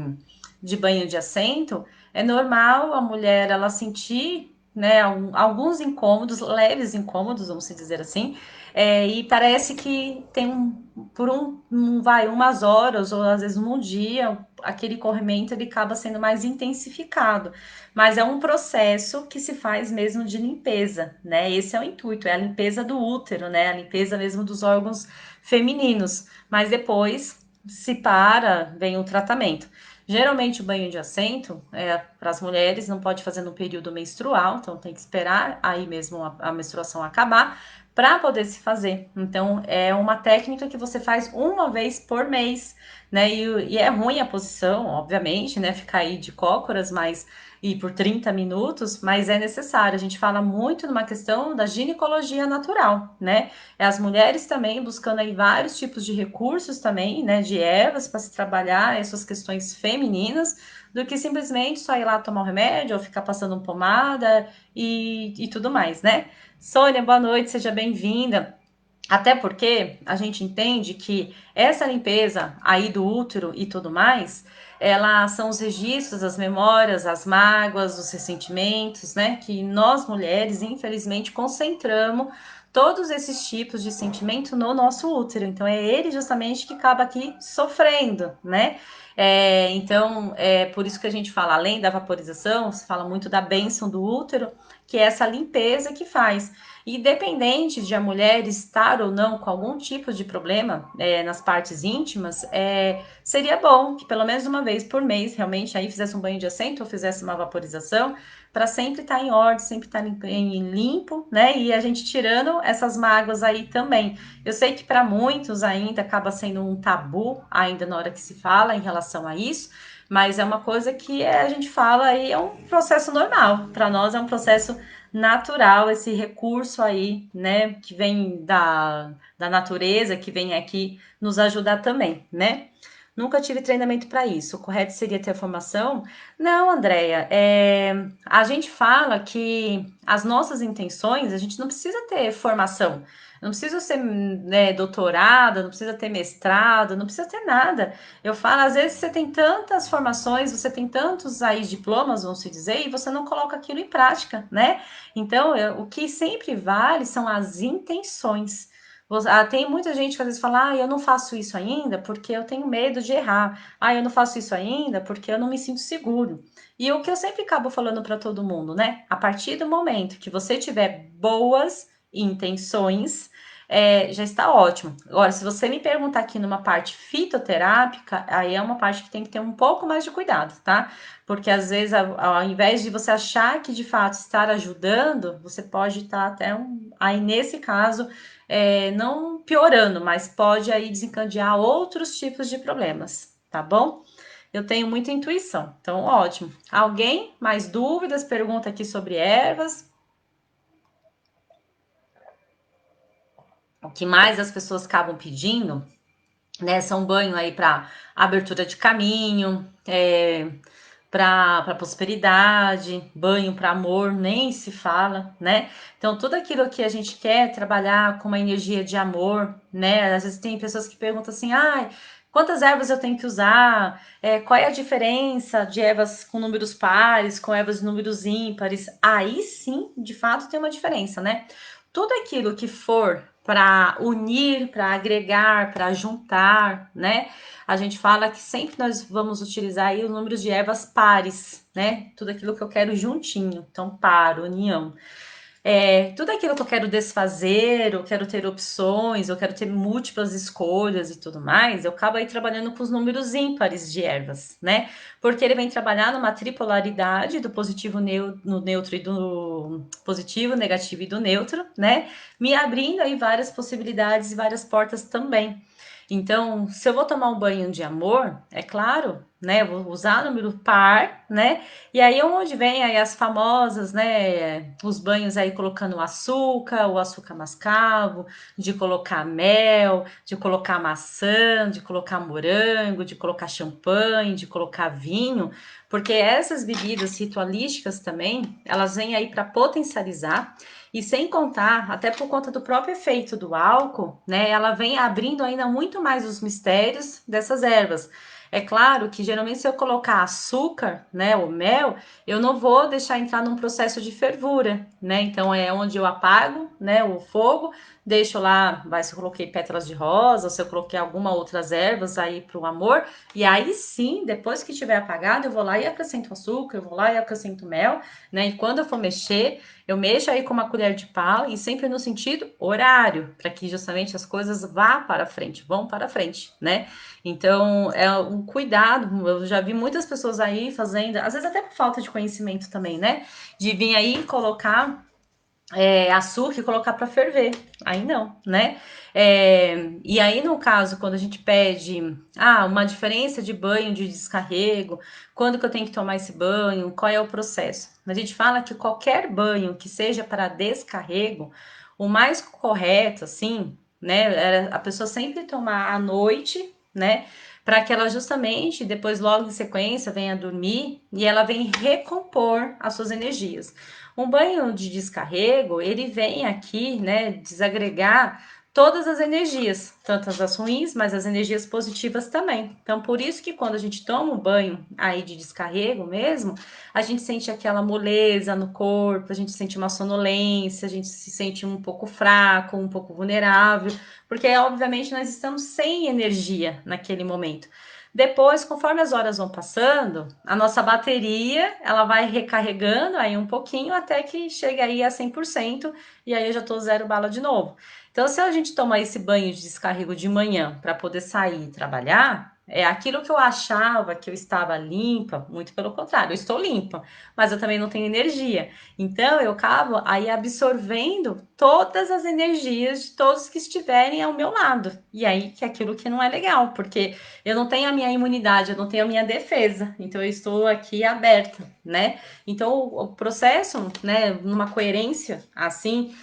banho de assento, é normal a mulher ela sentir, né, alguns incômodos, leves incômodos, vamos dizer assim, e parece que tem por umas horas ou às vezes um dia, aquele corrimento ele acaba sendo mais intensificado, mas é um processo que se faz mesmo de limpeza, né? Esse é o intuito, é a limpeza do útero, né? A limpeza mesmo dos órgãos femininos, mas depois se para, vem o tratamento. Geralmente o banho de assento para as mulheres não pode fazer no período menstrual, então tem que esperar aí mesmo a menstruação acabar para poder se fazer. Então é uma técnica que você faz uma vez por mês, né? E é ruim a posição, obviamente, né? Ficar aí de cócoras, mas e por 30 minutos, mas é necessário. A gente fala muito numa questão da ginecologia natural, né? As mulheres também buscando aí vários tipos de recursos também, né? De ervas para se trabalhar essas questões femininas, do que simplesmente só ir lá tomar um remédio ou ficar passando pomada e tudo mais, né? Sônia, boa noite, seja bem-vinda. Até porque a gente entende que essa limpeza aí do útero e tudo mais, Elas são os registros, as memórias, as mágoas, os ressentimentos, né? Que nós mulheres, infelizmente, concentramos todos esses tipos de sentimento no nosso útero. Então, é ele justamente que acaba aqui sofrendo, né? Então, é por isso que a gente fala, além da vaporização, se fala muito da bênção do útero, que é essa limpeza que faz. Independente de a mulher estar ou não com algum tipo de problema nas partes íntimas, seria bom que pelo menos uma vez por mês realmente aí fizesse um banho de assento ou fizesse uma vaporização para sempre estar em ordem, sempre estar limpo, né? E a gente tirando essas mágoas aí também. Eu sei que para muitos ainda acaba sendo um tabu ainda na hora que se fala em relação a isso, mas é uma coisa que a gente fala aí, é um processo normal. Para nós é um processo natural, esse recurso aí, né, que vem da natureza, que vem aqui nos ajudar também, né? Nunca tive treinamento para isso. O correto seria ter formação? Não, Andréia. A gente fala que as nossas intenções, a gente não precisa ter formação. Não precisa ser doutorado, não precisa ter mestrado, não precisa ter nada. Eu falo, às vezes você tem tantas formações, você tem tantos aí diplomas, vamos se dizer, e você não coloca aquilo em prática, né? Então, o que sempre vale são as intenções. Tem muita gente que às vezes fala, eu não faço isso ainda porque eu tenho medo de errar. Eu não faço isso ainda porque eu não me sinto seguro. E o que eu sempre acabo falando para todo mundo, né? A partir do momento que você tiver boas intenções, já está ótimo. Agora, se você me perguntar aqui numa parte fitoterápica, aí é uma parte que tem que ter um pouco mais de cuidado, tá? Porque às vezes, ao invés de você achar que de fato estar ajudando, você pode estar até aí nesse caso não piorando, mas pode aí desencadear outros tipos de problemas, tá bom? Eu tenho muita intuição, então ótimo. Alguém mais dúvidas? Pergunta aqui sobre ervas. O que mais as pessoas acabam pedindo, né? São banho aí para abertura de caminho, para prosperidade, banho para amor, nem se fala, né? Então, tudo aquilo que a gente quer trabalhar com uma energia de amor, né? Às vezes tem pessoas que perguntam assim, quantas ervas eu tenho que usar? Qual é a diferença de ervas com números pares, com ervas de números ímpares? Aí sim, de fato, tem uma diferença, né? Tudo aquilo que for para unir, para agregar, para juntar, né? A gente fala que sempre nós vamos utilizar aí os números de ervas pares, né? Tudo aquilo que eu quero juntinho, então par, união. Tudo aquilo que eu quero desfazer, eu quero ter opções, eu quero ter múltiplas escolhas e tudo mais, eu acabo aí trabalhando com os números ímpares de ervas, né? Porque ele vem trabalhar numa tripolaridade do positivo no neutro e do positivo, negativo e do neutro, né? Me abrindo aí várias possibilidades e várias portas também. Então, se eu vou tomar um banho de amor, é claro, né? Vou usar número par, né? E aí onde vem aí as famosas, né, os banhos aí colocando o açúcar mascavo, de colocar mel, de colocar maçã, de colocar morango, de colocar champanhe, de colocar vinho, porque essas bebidas ritualísticas também, elas vêm aí para potencializar e sem contar, até por conta do próprio efeito do álcool, né, ela vem abrindo ainda muito mais os mistérios dessas ervas. É claro que geralmente se eu colocar açúcar, né, ou mel, eu não vou deixar entrar num processo de fervura, né? Então é onde eu apago, né, o fogo, deixo lá, vai se eu coloquei pétalas de rosa, ou se eu coloquei alguma outras ervas aí para o amor, e aí sim, depois que tiver apagado, eu vou lá e acrescento açúcar, eu vou lá e acrescento mel, né? E quando eu for mexer, eu mexo aí com uma colher de pau e sempre no sentido horário, para que justamente as coisas vão para frente, né? Então, é um cuidado. Eu já vi muitas pessoas aí fazendo, às vezes até por falta de conhecimento também, né? De vir aí colocar açúcar e colocar para ferver. Aí não, né? E aí, no caso, quando a gente pede uma diferença de banho de descarrego, quando que eu tenho que tomar esse banho, qual é o processo? A gente fala que qualquer banho que seja para descarrego, o mais correto, assim, né, era a pessoa sempre tomar à noite, né? Para que ela justamente, depois, logo em sequência, venha dormir e ela venha recompor as suas energias. Um banho de descarrego, ele vem aqui, né, desagregar todas as energias, tanto as ruins, mas as energias positivas também. Então, por isso que quando a gente toma um banho aí de descarrego mesmo, a gente sente aquela moleza no corpo, a gente sente uma sonolência, a gente se sente um pouco fraco, um pouco vulnerável, porque obviamente nós estamos sem energia naquele momento. Depois, conforme as horas vão passando, a nossa bateria, ela vai recarregando aí um pouquinho até que chega aí a 100% e aí eu já tô zero bala de novo. Então, se a gente tomar esse banho de descarrego de manhã para poder sair e trabalhar, é aquilo que eu achava que eu estava limpa, muito pelo contrário, eu estou limpa, mas eu também não tenho energia. Então, eu acabo aí absorvendo todas as energias de todos que estiverem ao meu lado. E aí, que é aquilo que não é legal, porque eu não tenho a minha imunidade, eu não tenho a minha defesa. Então, eu estou aqui aberta, né? Então, o processo, né, numa coerência assim,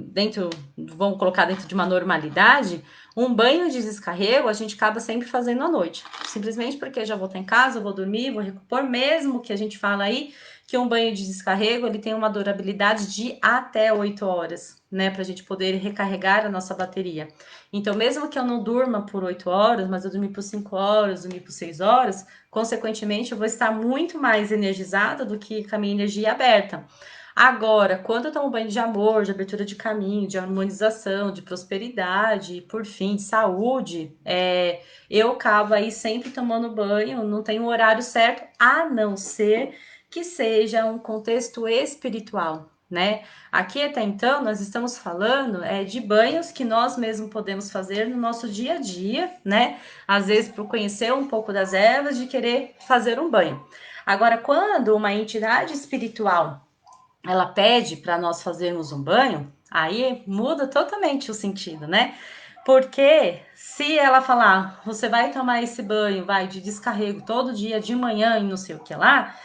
dentro, vamos colocar dentro de uma normalidade, um banho de descarrego a gente acaba sempre fazendo à noite. Simplesmente porque já vou estar em casa, vou dormir, vou recompor, mesmo que a gente fala aí que um banho de descarrego ele tem uma durabilidade de até 8 horas, né? Pra gente poder recarregar a nossa bateria. Então, mesmo que eu não durma por 8 horas, mas eu dormir por 5 horas, dormir por 6 horas, consequentemente eu vou estar muito mais energizada do que com a minha energia aberta. Agora, quando eu tomo banho de amor, de abertura de caminho, de harmonização, de prosperidade e, por fim, de saúde, eu acabo aí sempre tomando banho, não tem um horário certo, a não ser que seja um contexto espiritual, né? Aqui até então nós estamos falando de banhos que nós mesmos podemos fazer no nosso dia a dia, né? Às vezes por conhecer um pouco das ervas, de querer fazer um banho. Agora, quando uma entidade espiritual ela pede para nós fazermos um banho, aí muda totalmente o sentido, né? Porque se ela falar, você vai tomar esse banho, vai de descarrego todo dia de manhã e não sei o que lá,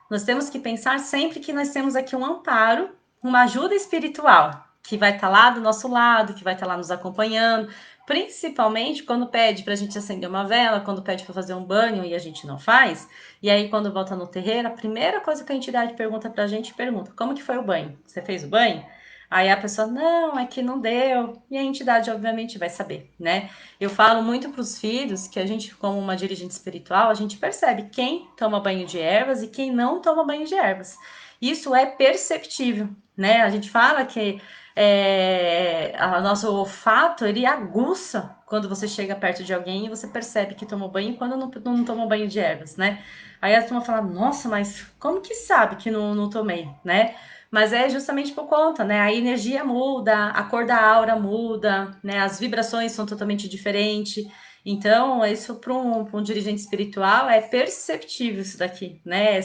nós temos que pensar sempre que nós temos aqui um amparo, uma ajuda espiritual, que vai estar lá do nosso lado, que vai estar lá nos acompanhando, principalmente quando pede para a gente acender uma vela, quando pede para fazer um banho e a gente não faz, e aí quando volta no terreiro, a primeira coisa que a entidade pergunta para a gente, pergunta, como que foi o banho? Você fez o banho? Aí a pessoa, não, é que não deu. E a entidade, obviamente, vai saber, né? Eu falo muito para os filhos que a gente, como uma dirigente espiritual, a gente percebe quem toma banho de ervas e quem não toma banho de ervas. Isso é perceptível, né? A gente fala que o nosso olfato, ele aguça quando você chega perto de alguém e você percebe que tomou banho e quando não tomou banho de ervas, né? Aí a turma fala, nossa, mas como que sabe que não tomei, né? Mas é justamente por conta, né? A energia muda, a cor da aura muda, né? As vibrações são totalmente diferentes. Então, isso para um dirigente espiritual é perceptível isso daqui, né? É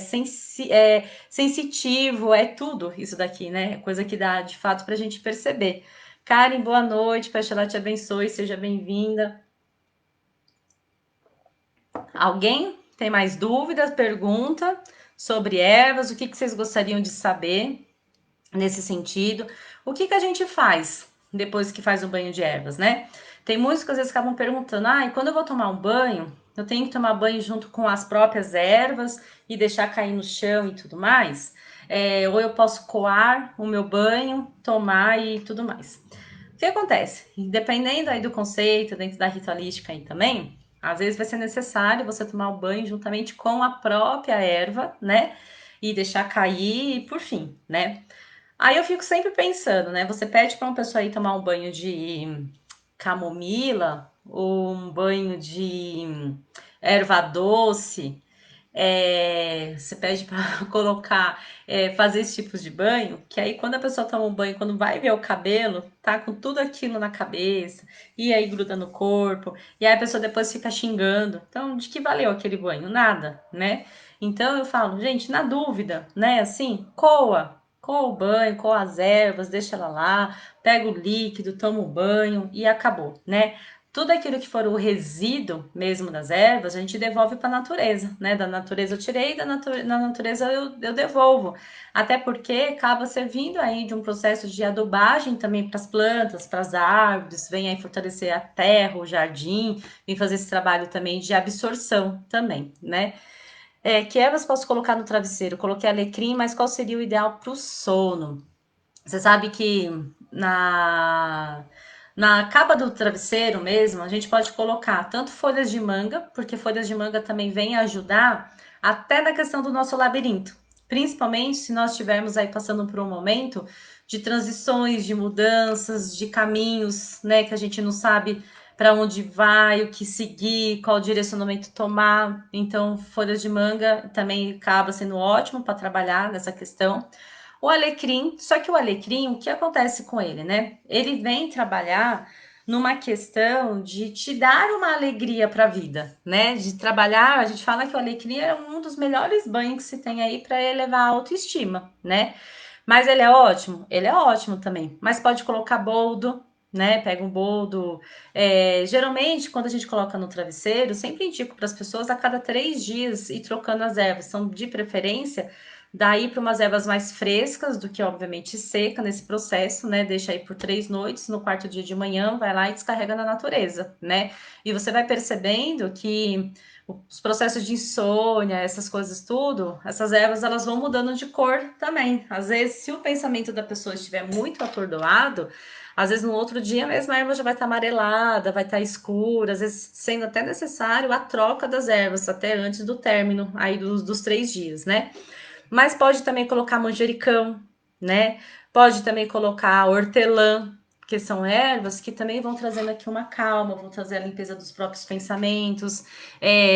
sensitivo, é tudo isso daqui, né? É coisa que dá de fato para a gente perceber. Karen, boa noite, Pai Xalá te abençoe, seja bem-vinda. Alguém tem mais dúvidas, pergunta sobre ervas? O que vocês gostariam de saber nesse sentido? O que a gente faz depois que faz o banho de ervas, né? Tem muitos que às vezes acabam perguntando, e quando eu vou tomar um banho, eu tenho que tomar banho junto com as próprias ervas e deixar cair no chão e tudo mais? Ou eu posso coar o meu banho, tomar e tudo mais. O que acontece? Dependendo aí do conceito, dentro da ritualística aí também, às vezes vai ser necessário você tomar o banho juntamente com a própria erva, né? E deixar cair, por fim, né? Aí eu fico sempre pensando, né? Você pede para uma pessoa ir tomar um banho de camomila ou um banho de erva doce, você pede para colocar, fazer esse tipo de banho, que aí quando a pessoa toma um banho, quando vai ver o cabelo, tá com tudo aquilo na cabeça, e aí gruda no corpo, e aí a pessoa depois fica xingando. Então, de que valeu aquele banho? Nada, né? Então eu falo, gente, na dúvida, né? Assim, coa o banho, coa as ervas, deixa ela lá, pega o líquido, toma o banho e acabou, né? Tudo aquilo que for o resíduo mesmo das ervas, a gente devolve para a natureza, né? Da natureza eu tirei, da natureza eu devolvo. Até porque acaba servindo aí de um processo de adubagem também para as plantas, para as árvores, vem aí fortalecer a terra, o jardim, vem fazer esse trabalho também de absorção também, né? Que ervas posso colocar no travesseiro? Coloquei alecrim, mas qual seria o ideal para o sono? Você sabe que na Na capa do travesseiro mesmo, a gente pode colocar tanto folhas de manga, porque folhas de manga também vêm ajudar até na questão do nosso labirinto. Principalmente se nós estivermos aí passando por um momento de transições, de mudanças, de caminhos, né, que a gente não sabe para onde vai, o que seguir, qual direcionamento tomar. Então, folhas de manga também acaba sendo ótimo para trabalhar nessa questão. O alecrim, só que o alecrim, o que acontece com ele, né? Ele vem trabalhar numa questão de te dar uma alegria para a vida, né? De trabalhar, a gente fala que o alecrim é um dos melhores banhos que se tem aí para elevar a autoestima, né? Mas ele é ótimo também. Mas pode colocar boldo, né? Pega um boldo. Geralmente, quando a gente coloca no travesseiro, sempre indico para as pessoas a cada 3 dias ir trocando as ervas. São de preferência daí para umas ervas mais frescas do que, obviamente, seca nesse processo, né? Deixa aí por 3 noites, no quarto dia de manhã, vai lá e descarrega na natureza, né? E você vai percebendo que os processos de insônia, essas coisas tudo, essas ervas elas vão mudando de cor também. Às vezes, se o pensamento da pessoa estiver muito atordoado, às vezes no outro dia mesmo a erva já vai estar amarelada, vai estar escura, às vezes sendo até necessário a troca das ervas até antes do término aí dos 3 dias, né? Mas pode também colocar manjericão, né? Pode também colocar hortelã, que são ervas que também vão trazendo aqui uma calma, vão trazer a limpeza dos próprios pensamentos.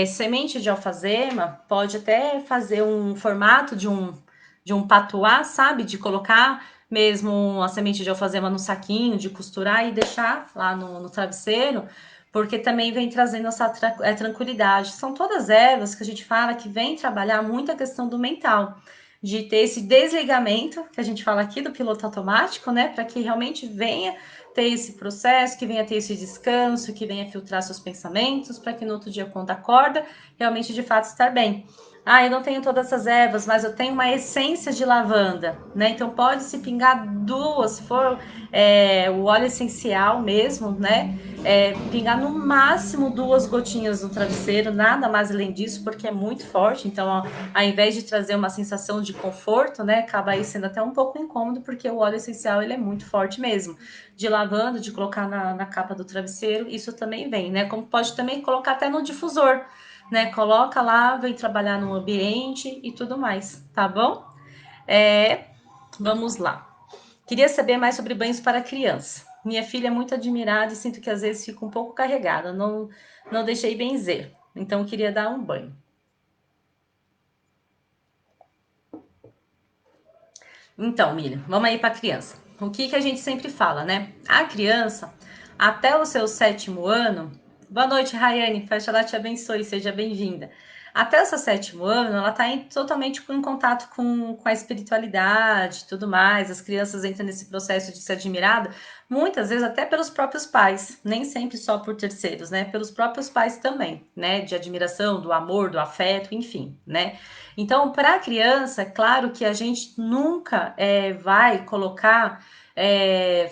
Semente de alfazema pode até fazer um formato de um patuá, sabe? De colocar mesmo a semente de alfazema no saquinho, de costurar e deixar lá no travesseiro, porque também vem trazendo essa tranquilidade. São todas ervas que a gente fala que vem trabalhar muito a questão do mental, de ter esse desligamento, que a gente fala aqui do piloto automático, né? Para que realmente venha ter esse processo, que venha ter esse descanso, que venha filtrar seus pensamentos, para que no outro dia, quando acorda, realmente de fato estar bem. Ah, eu não tenho todas essas ervas, mas eu tenho uma essência de lavanda, né? Então pode se pingar duas, se for o óleo essencial mesmo, né? Pingar no máximo 2 gotinhas no travesseiro, nada mais além disso, porque é muito forte. Então, ó, ao invés de trazer uma sensação de conforto, né, acaba aí sendo até um pouco incômodo, porque o óleo essencial ele é muito forte mesmo. De lavanda, de colocar na capa do travesseiro, isso também vem, né? Como pode também colocar até no difusor, né? Coloca lá, vem trabalhar no ambiente e tudo mais, tá bom? Vamos lá. Queria saber mais sobre banhos para criança. Minha filha é muito admirada e sinto que às vezes fica um pouco carregada. Não deixei benzer. Então queria dar um banho. Então, Miriam, vamos aí para a criança. O que a gente sempre fala, né? A criança, até o seu 7º ano. Boa noite, Rayane. Fecha lá, te abençoe, seja bem-vinda. Até o seu 7º ano, ela está totalmente em contato com a espiritualidade e tudo mais. As crianças entram nesse processo de ser admirada, muitas vezes até pelos próprios pais, nem sempre só por terceiros, né? Pelos próprios pais também, né? De admiração, do amor, do afeto, enfim, né? Então, para a criança, é claro que a gente nunca vai colocar,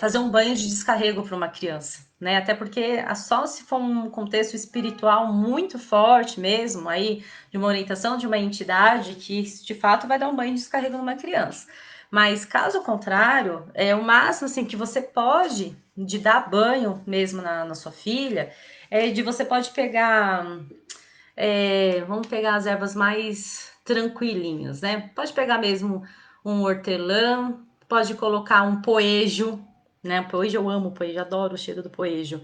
fazer um banho de descarrego para uma criança, né? Até porque só se for um contexto espiritual muito forte mesmo, aí, de uma orientação de uma entidade que de fato vai dar um banho de descarrego numa criança. Mas caso contrário, o máximo assim que você pode de dar banho mesmo na sua filha, de você pode pegar vamos pegar as ervas mais tranquilinhas, né? Pode pegar mesmo um hortelã, pode colocar um poejo, né? Poejo eu amo, poejo, adoro o cheiro do poejo.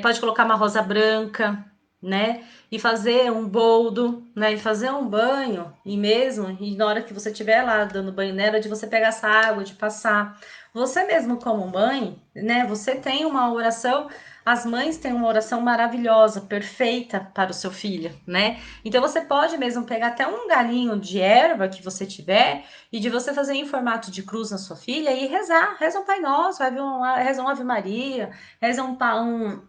Pode colocar uma rosa branca, né? E fazer um boldo, né? E fazer um banho, e na hora que você estiver lá dando banho nela, de você pegar essa água, de passar. Você mesmo como mãe, né? Você tem uma oração, as mães têm uma oração maravilhosa, perfeita para o seu filho, né? Então você pode mesmo pegar até um galinho de erva que você tiver e de você fazer em formato de cruz na sua filha e rezar. Reza um Pai Nosso, reza um Ave Maria, reza uma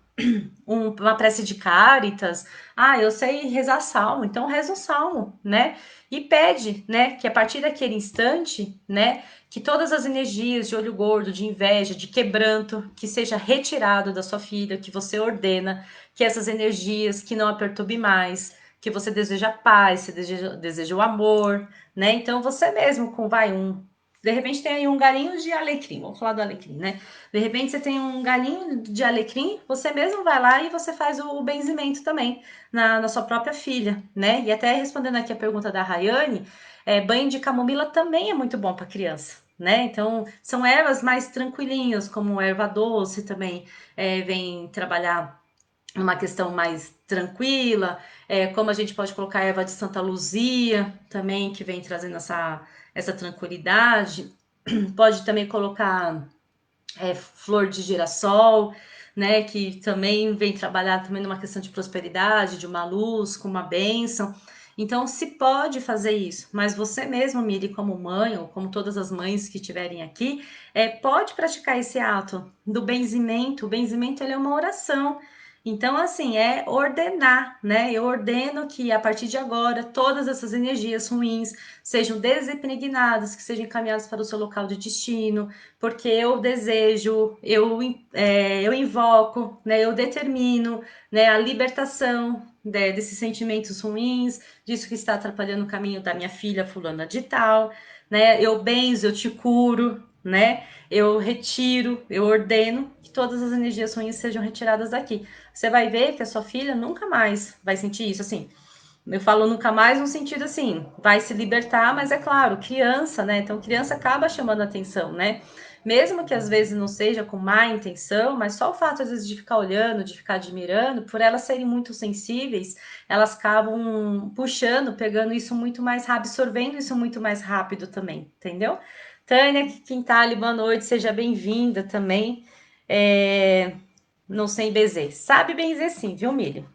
prece de Cáritas. Ah, eu sei rezar salmo, então reza um salmo, né? E pede, né, que a partir daquele instante, né, que todas as energias de olho gordo, de inveja, de quebranto, que seja retirado da sua filha, que você ordena, que essas energias que não a perturbe mais, que você deseja paz, você deseja o amor, né? Então você mesmo com vai De repente tem aí um galinho de alecrim, vamos falar do alecrim, né? De repente você tem um galinho de alecrim, você mesmo vai lá e você faz o benzimento também na sua própria filha, né? E até respondendo aqui a pergunta da Rayane, banho de camomila também é muito bom para criança, né? Então são ervas mais tranquilinhas, como erva doce também vem trabalhar numa questão mais tranquila, como a gente pode colocar a erva de Santa Luzia também, que vem trazendo essa tranquilidade. Pode também colocar flor de girassol, né, que também vem trabalhar também numa questão de prosperidade, de uma luz, com uma bênção. Então, se pode fazer isso, mas você mesmo, Miri, como mãe, ou como todas as mães que estiverem aqui, pode praticar esse ato do benzimento. O benzimento ele é uma oração. Então, assim, é ordenar, né? Eu ordeno que a partir de agora todas essas energias ruins sejam desimpregnadas, que sejam encaminhadas para o seu local de destino, porque eu desejo, eu invoco, né? Eu determino, né? A libertação desses sentimentos ruins, disso que está atrapalhando o caminho da minha filha fulana de tal, né? Eu benzo, eu te curo, né? Eu retiro, eu ordeno que todas as energias ruins sejam retiradas daqui. Você vai ver que a sua filha nunca mais vai sentir isso, assim. Eu falo nunca mais no sentido assim, vai se libertar, mas é claro, criança, né? Então criança acaba chamando atenção, né? Mesmo que às vezes não seja com má intenção, mas só o fato às vezes de ficar olhando, de ficar admirando, por elas serem muito sensíveis, elas acabam puxando, pegando isso muito mais rápido, absorvendo isso muito mais rápido também, entendeu? Tânia Quintali, boa noite, seja bem-vinda também. Não sei benzer. Sabe benzer sim, viu, Milho?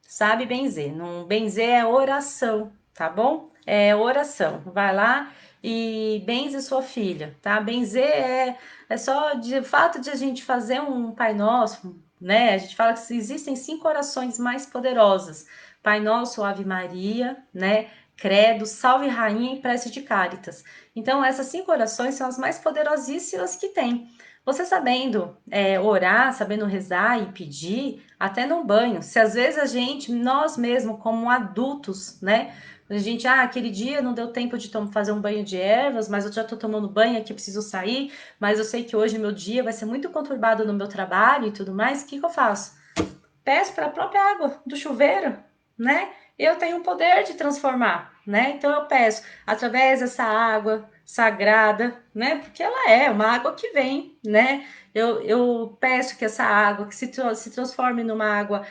Sabe benzer. Não, benzer é oração, tá bom? É oração. Vai lá e benze sua filha, tá? Benzer é só de o fato de a gente fazer um Pai Nosso, né? A gente fala que existem 5 orações mais poderosas: Pai Nosso, Ave Maria, né? Credo, Salve Rainha e Prece de Cáritas. Então, essas 5 orações são as mais poderosíssimas que tem. Você sabendo orar, sabendo rezar e pedir, até no banho. Se às vezes a gente, nós mesmos, como adultos, né? A gente, aquele dia não deu tempo de fazer um banho de ervas, mas eu já tô tomando banho aqui, preciso sair, mas eu sei que hoje meu dia vai ser muito conturbado no meu trabalho e tudo mais. O que eu faço? Peço para a própria água do chuveiro, né? Eu tenho o poder de transformar, né? Então eu peço através dessa água sagrada, né? Porque ela é uma água que vem, né? Eu peço que essa água que se transforme numa água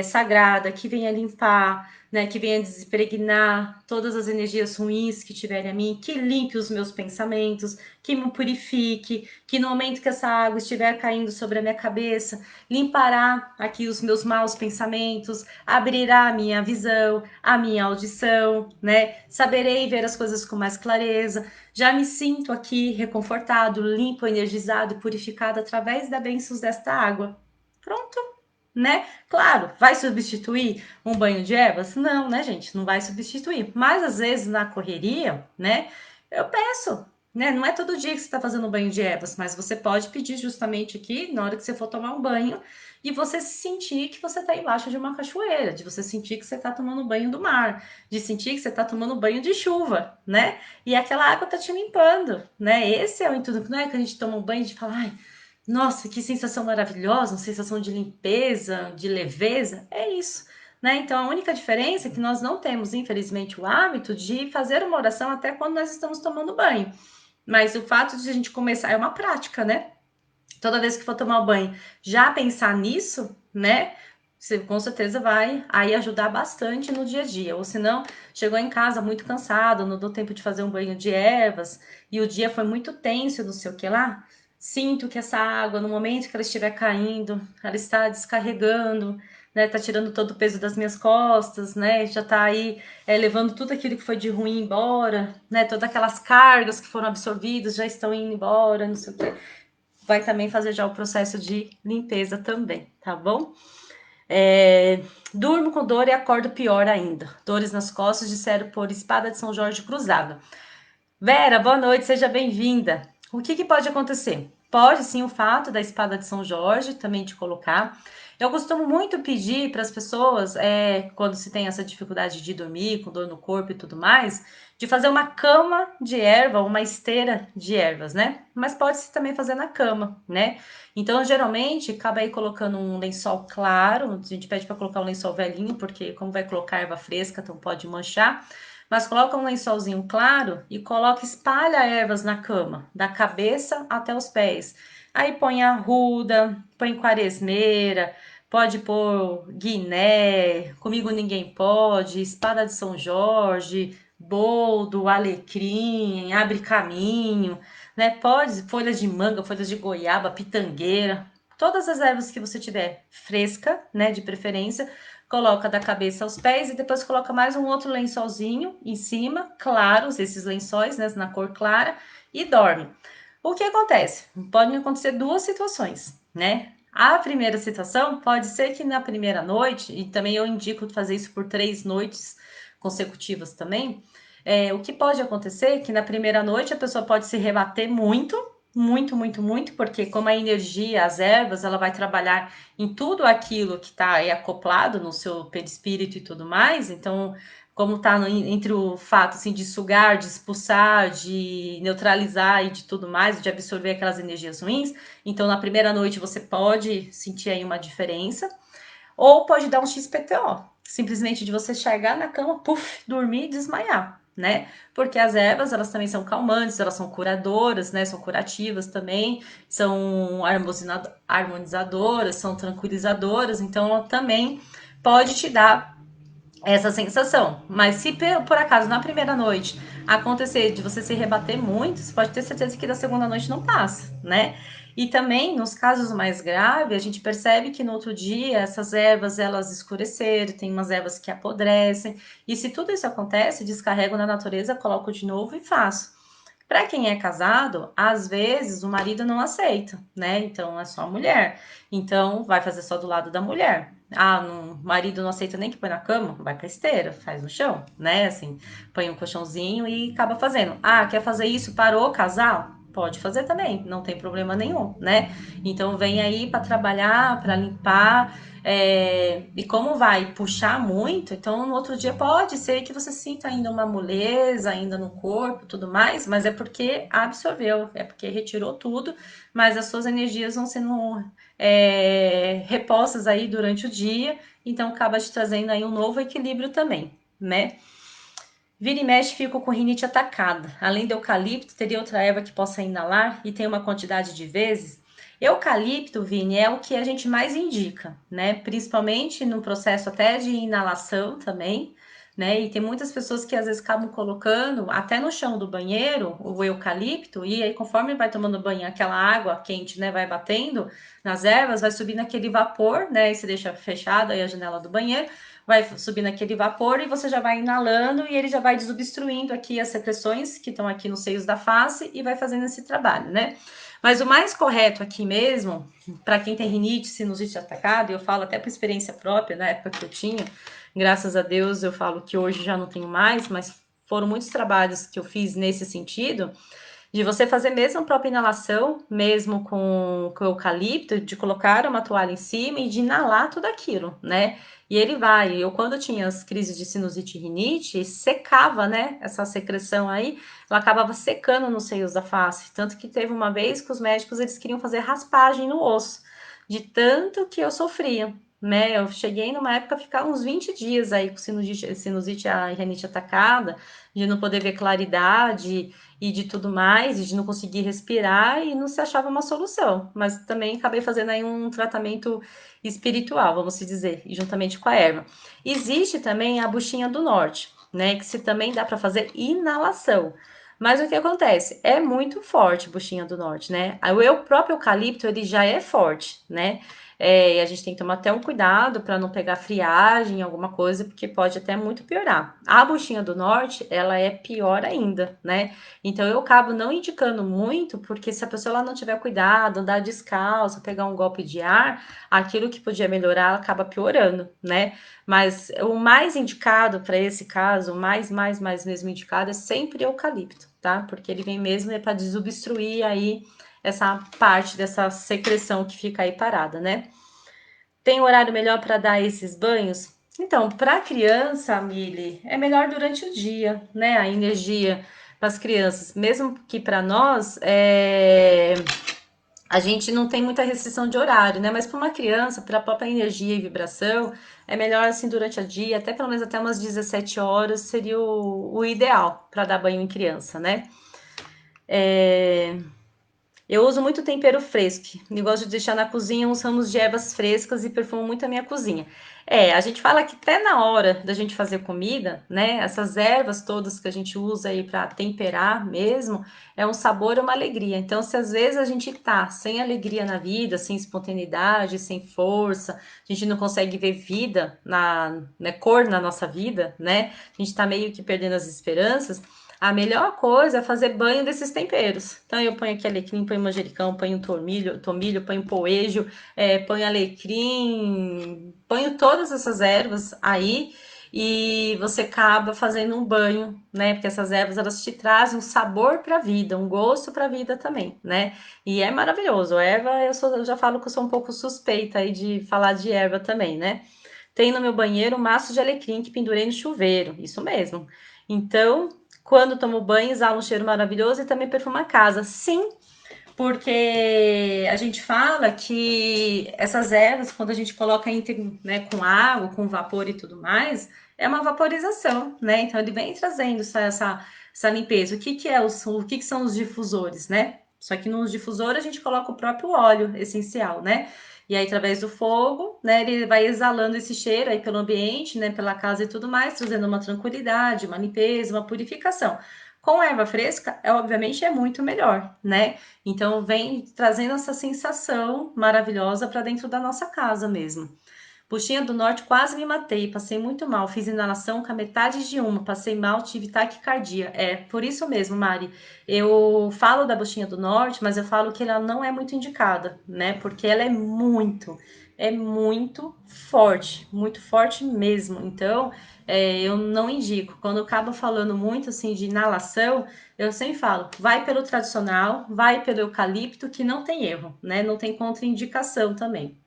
sagrada, que venha limpar, né? Que venha desimpregnar todas as energias ruins que tiverem a mim, que limpe os meus pensamentos, que me purifique, que no momento que essa água estiver caindo sobre a minha cabeça, limpará aqui os meus maus pensamentos, abrirá a minha visão, a minha audição, né? Saberei ver as coisas com mais clareza. Já me sinto aqui reconfortado, limpo, energizado e purificado através da bênçãos desta água. Pronto, né? Claro, vai substituir um banho de ervas? Não, né, gente? Não vai substituir. Mas às vezes na correria, né? Eu peço, né? Não é todo dia que você está fazendo um banho de ervas, mas você pode pedir justamente aqui na hora que você for tomar um banho e você sentir que você está embaixo de uma cachoeira, de você sentir que você está tomando banho do mar, de sentir que você está tomando banho de chuva, né? E aquela água está te limpando, né? Esse é o intuito, não é que a gente toma um banho e fala, ai, nossa, que sensação maravilhosa, uma sensação de limpeza, de leveza. É isso, né? Então a única diferença é que nós não temos, infelizmente, o hábito de fazer uma oração até quando nós estamos tomando banho. Mas o fato de a gente começar é uma prática, né? Toda vez que for tomar banho, já pensar nisso, né? Você com certeza vai aí ajudar bastante no dia a dia. Ou se não, chegou em casa muito cansado, não deu tempo de fazer um banho de ervas e o dia foi muito tenso, não sei o que lá. Sinto que essa água, no momento que ela estiver caindo, ela está descarregando, né? Tá tirando todo o peso das minhas costas, né? Já tá aí levando tudo aquilo que foi de ruim embora, né? Todas aquelas cargas que foram absorvidas já estão indo embora, não sei o que, vai também fazer já o processo de limpeza também, tá bom? Durmo com dor e acordo pior ainda. Dores nas costas, disseram por espada de São Jorge cruzada. Vera, boa noite, seja bem-vinda. O que pode acontecer? Pode sim o fato da espada de São Jorge também te colocar. Eu costumo muito pedir para as pessoas, quando se tem essa dificuldade de dormir, com dor no corpo e tudo mais, de fazer uma cama de erva, uma esteira de ervas, né? Mas pode-se também fazer na cama, né? Então, geralmente, acaba aí colocando um lençol claro, a gente pede para colocar um lençol velhinho, porque como vai colocar erva fresca, então pode manchar. Mas coloca um lençolzinho claro e coloca, espalha ervas na cama, da cabeça até os pés. Aí põe arruda, põe quaresmeira, pode pôr guiné, comigo ninguém pode, espada de São Jorge, boldo, alecrim, abre caminho, né? Pode folhas de manga, folhas de goiaba, pitangueira, todas as ervas que você tiver fresca, né, de preferência, coloca da cabeça aos pés e depois coloca mais um outro lençolzinho em cima, claros, esses lençóis, né, na cor clara, e dorme. O que acontece? Podem acontecer duas situações, né? A primeira situação pode ser que na primeira noite, e também eu indico fazer isso por 3 noites consecutivas também. O que pode acontecer é que na primeira noite a pessoa pode se rebater muito, muito, muito, muito, porque como a energia, as ervas, ela vai trabalhar em tudo aquilo que está acoplado no seu perispírito e tudo mais, então como está entre o fato assim, de sugar, de expulsar, de neutralizar e de tudo mais, de absorver aquelas energias ruins. Então, na primeira noite você pode sentir aí uma diferença, ou pode dar um XPTO, simplesmente de você chegar na cama, puf, dormir e desmaiar, né? Porque as ervas, elas também são calmantes, elas são curadoras, né? São curativas também, são harmonizadoras, são tranquilizadoras, então ela também pode te dar essa sensação. Mas se por acaso na primeira noite acontecer de você se rebater muito, você pode ter certeza que da segunda noite não passa, né? E também nos casos mais graves, a gente percebe que no outro dia essas ervas elas escureceram, tem umas ervas que apodrecem. E se tudo isso acontece, descarrego na natureza, coloco de novo e faço. Para quem é casado, às vezes o marido não aceita, né? Então é só a mulher. Então vai fazer só do lado da mulher. Ah, o marido não aceita nem que põe na cama, vai pra esteira, faz no chão, né? Assim, põe um colchãozinho e acaba fazendo. Ah, quer fazer isso? Parou, casal? Pode fazer também, não tem problema nenhum, né? Então vem aí para trabalhar, para limpar, e como vai puxar muito, então no outro dia pode ser que você sinta ainda uma moleza, ainda no corpo, tudo mais, mas é porque absorveu, é porque retirou tudo, mas as suas energias vão sendo repostas aí durante o dia, então acaba te trazendo aí um novo equilíbrio também, né? Vira e mexe, fico com rinite atacada. Além do eucalipto, teria outra erva que possa inalar e tem uma quantidade de vezes? Eucalipto, Vini, é o que a gente mais indica, né? Principalmente no processo até de inalação também, né? E tem muitas pessoas que às vezes acabam colocando até no chão do banheiro o eucalipto e aí conforme vai tomando banho, aquela água quente, né, vai batendo nas ervas, vai subindo aquele vapor, né? E você deixa fechada aí a janela do banheiro, vai subindo aquele vapor e você já vai inalando e ele já vai desobstruindo aqui as secreções que estão aqui nos seios da face e vai fazendo esse trabalho, né? Mas o mais correto aqui mesmo, para quem tem rinite, sinusite atacada, e eu falo até por experiência própria, na época que eu tinha, graças a Deus eu falo que hoje já não tenho mais, mas foram muitos trabalhos que eu fiz nesse sentido, de você fazer mesmo a própria inalação, mesmo com eucalipto, de colocar uma toalha em cima e de inalar tudo aquilo, né? E ele vai. Eu, quando tinha as crises de sinusite e rinite, secava, né? Essa secreção aí, ela acabava secando nos seios da face. Tanto que teve uma vez que os médicos eles queriam fazer raspagem no osso, de tanto que eu sofria. Né, eu cheguei numa época a ficar uns 20 dias aí com sinusite e rinite atacada, de não poder ver claridade, e de tudo mais, e de não conseguir respirar e não se achava uma solução. Mas também acabei fazendo aí um tratamento espiritual, vamos se dizer, juntamente com a erva. Existe também a buchinha do norte, né, que se também dá para fazer inalação. Mas o que acontece? É muito forte a buchinha do norte, né? O próprio eucalipto, ele já é forte, né? E a gente tem que tomar até um cuidado para não pegar friagem, alguma coisa, porque pode até muito piorar. A buchinha do norte, ela é pior ainda, né? Então eu acabo não indicando muito, porque se a pessoa ela não tiver cuidado, andar descalço, pegar um golpe de ar, aquilo que podia melhorar acaba piorando, né? Mas o mais indicado para esse caso, o mais mesmo indicado é sempre eucalipto, tá? Porque ele vem mesmo para desobstruir aí essa parte dessa secreção que fica aí parada, né? Tem horário melhor para dar esses banhos? Então, para criança, Mili, é melhor durante o dia, né? A energia para as crianças, mesmo que para nós, a gente não tem muita restrição de horário, né? Mas para uma criança, para a própria energia e vibração, é melhor assim durante o dia, até pelo menos até umas 17 horas seria o ideal para dar banho em criança, né? Eu uso muito tempero fresco e gosto de deixar na cozinha uns ramos de ervas frescas e perfumo muito a minha cozinha. A gente fala que até na hora da gente fazer comida, né? Essas ervas todas que a gente usa aí para temperar mesmo, é um sabor e uma alegria. Então, se às vezes a gente tá sem alegria na vida, sem espontaneidade, sem força, a gente não consegue ver vida né, cor na nossa vida, né? A gente tá meio que perdendo as esperanças. A melhor coisa é fazer banho desses temperos. Então eu ponho aqui alecrim, ponho manjericão, ponho tomilho, ponho poejo, ponho alecrim, ponho todas essas ervas aí e você acaba fazendo um banho, né? Porque essas ervas elas te trazem um sabor para a vida, um gosto para a vida também, né? E é maravilhoso. Erva, eu já falo que eu sou um pouco suspeita aí de falar de erva também, né? Tem no meu banheiro um maço de alecrim que pendurei no chuveiro, isso mesmo. Então, quando tomo banho, exala um cheiro maravilhoso e também perfuma a casa. Sim, porque a gente fala que essas ervas, quando a gente coloca né, com água, com vapor e tudo mais, é uma vaporização, né? Então ele vem trazendo essa limpeza. O que são os difusores, né? Só que no difusor a gente coloca o próprio óleo essencial, né? E aí, através do fogo, né, ele vai exalando esse cheiro aí pelo ambiente, né, pela casa e tudo mais, trazendo uma tranquilidade, uma limpeza, uma purificação. Com erva fresca, obviamente é muito melhor, né? Então vem trazendo essa sensação maravilhosa para dentro da nossa casa mesmo. Buchinha do Norte, quase me matei, passei muito mal, fiz inalação com a metade de uma, passei mal, tive taquicardia. É, por isso mesmo, Mari, eu falo da Buchinha do Norte, mas eu falo que ela não é muito indicada, né? Porque ela é muito forte mesmo. Então, eu não indico. Quando eu acabo falando muito assim de inalação, eu sempre falo, vai pelo tradicional, vai pelo eucalipto, que não tem erro, né? Não tem contraindicação também.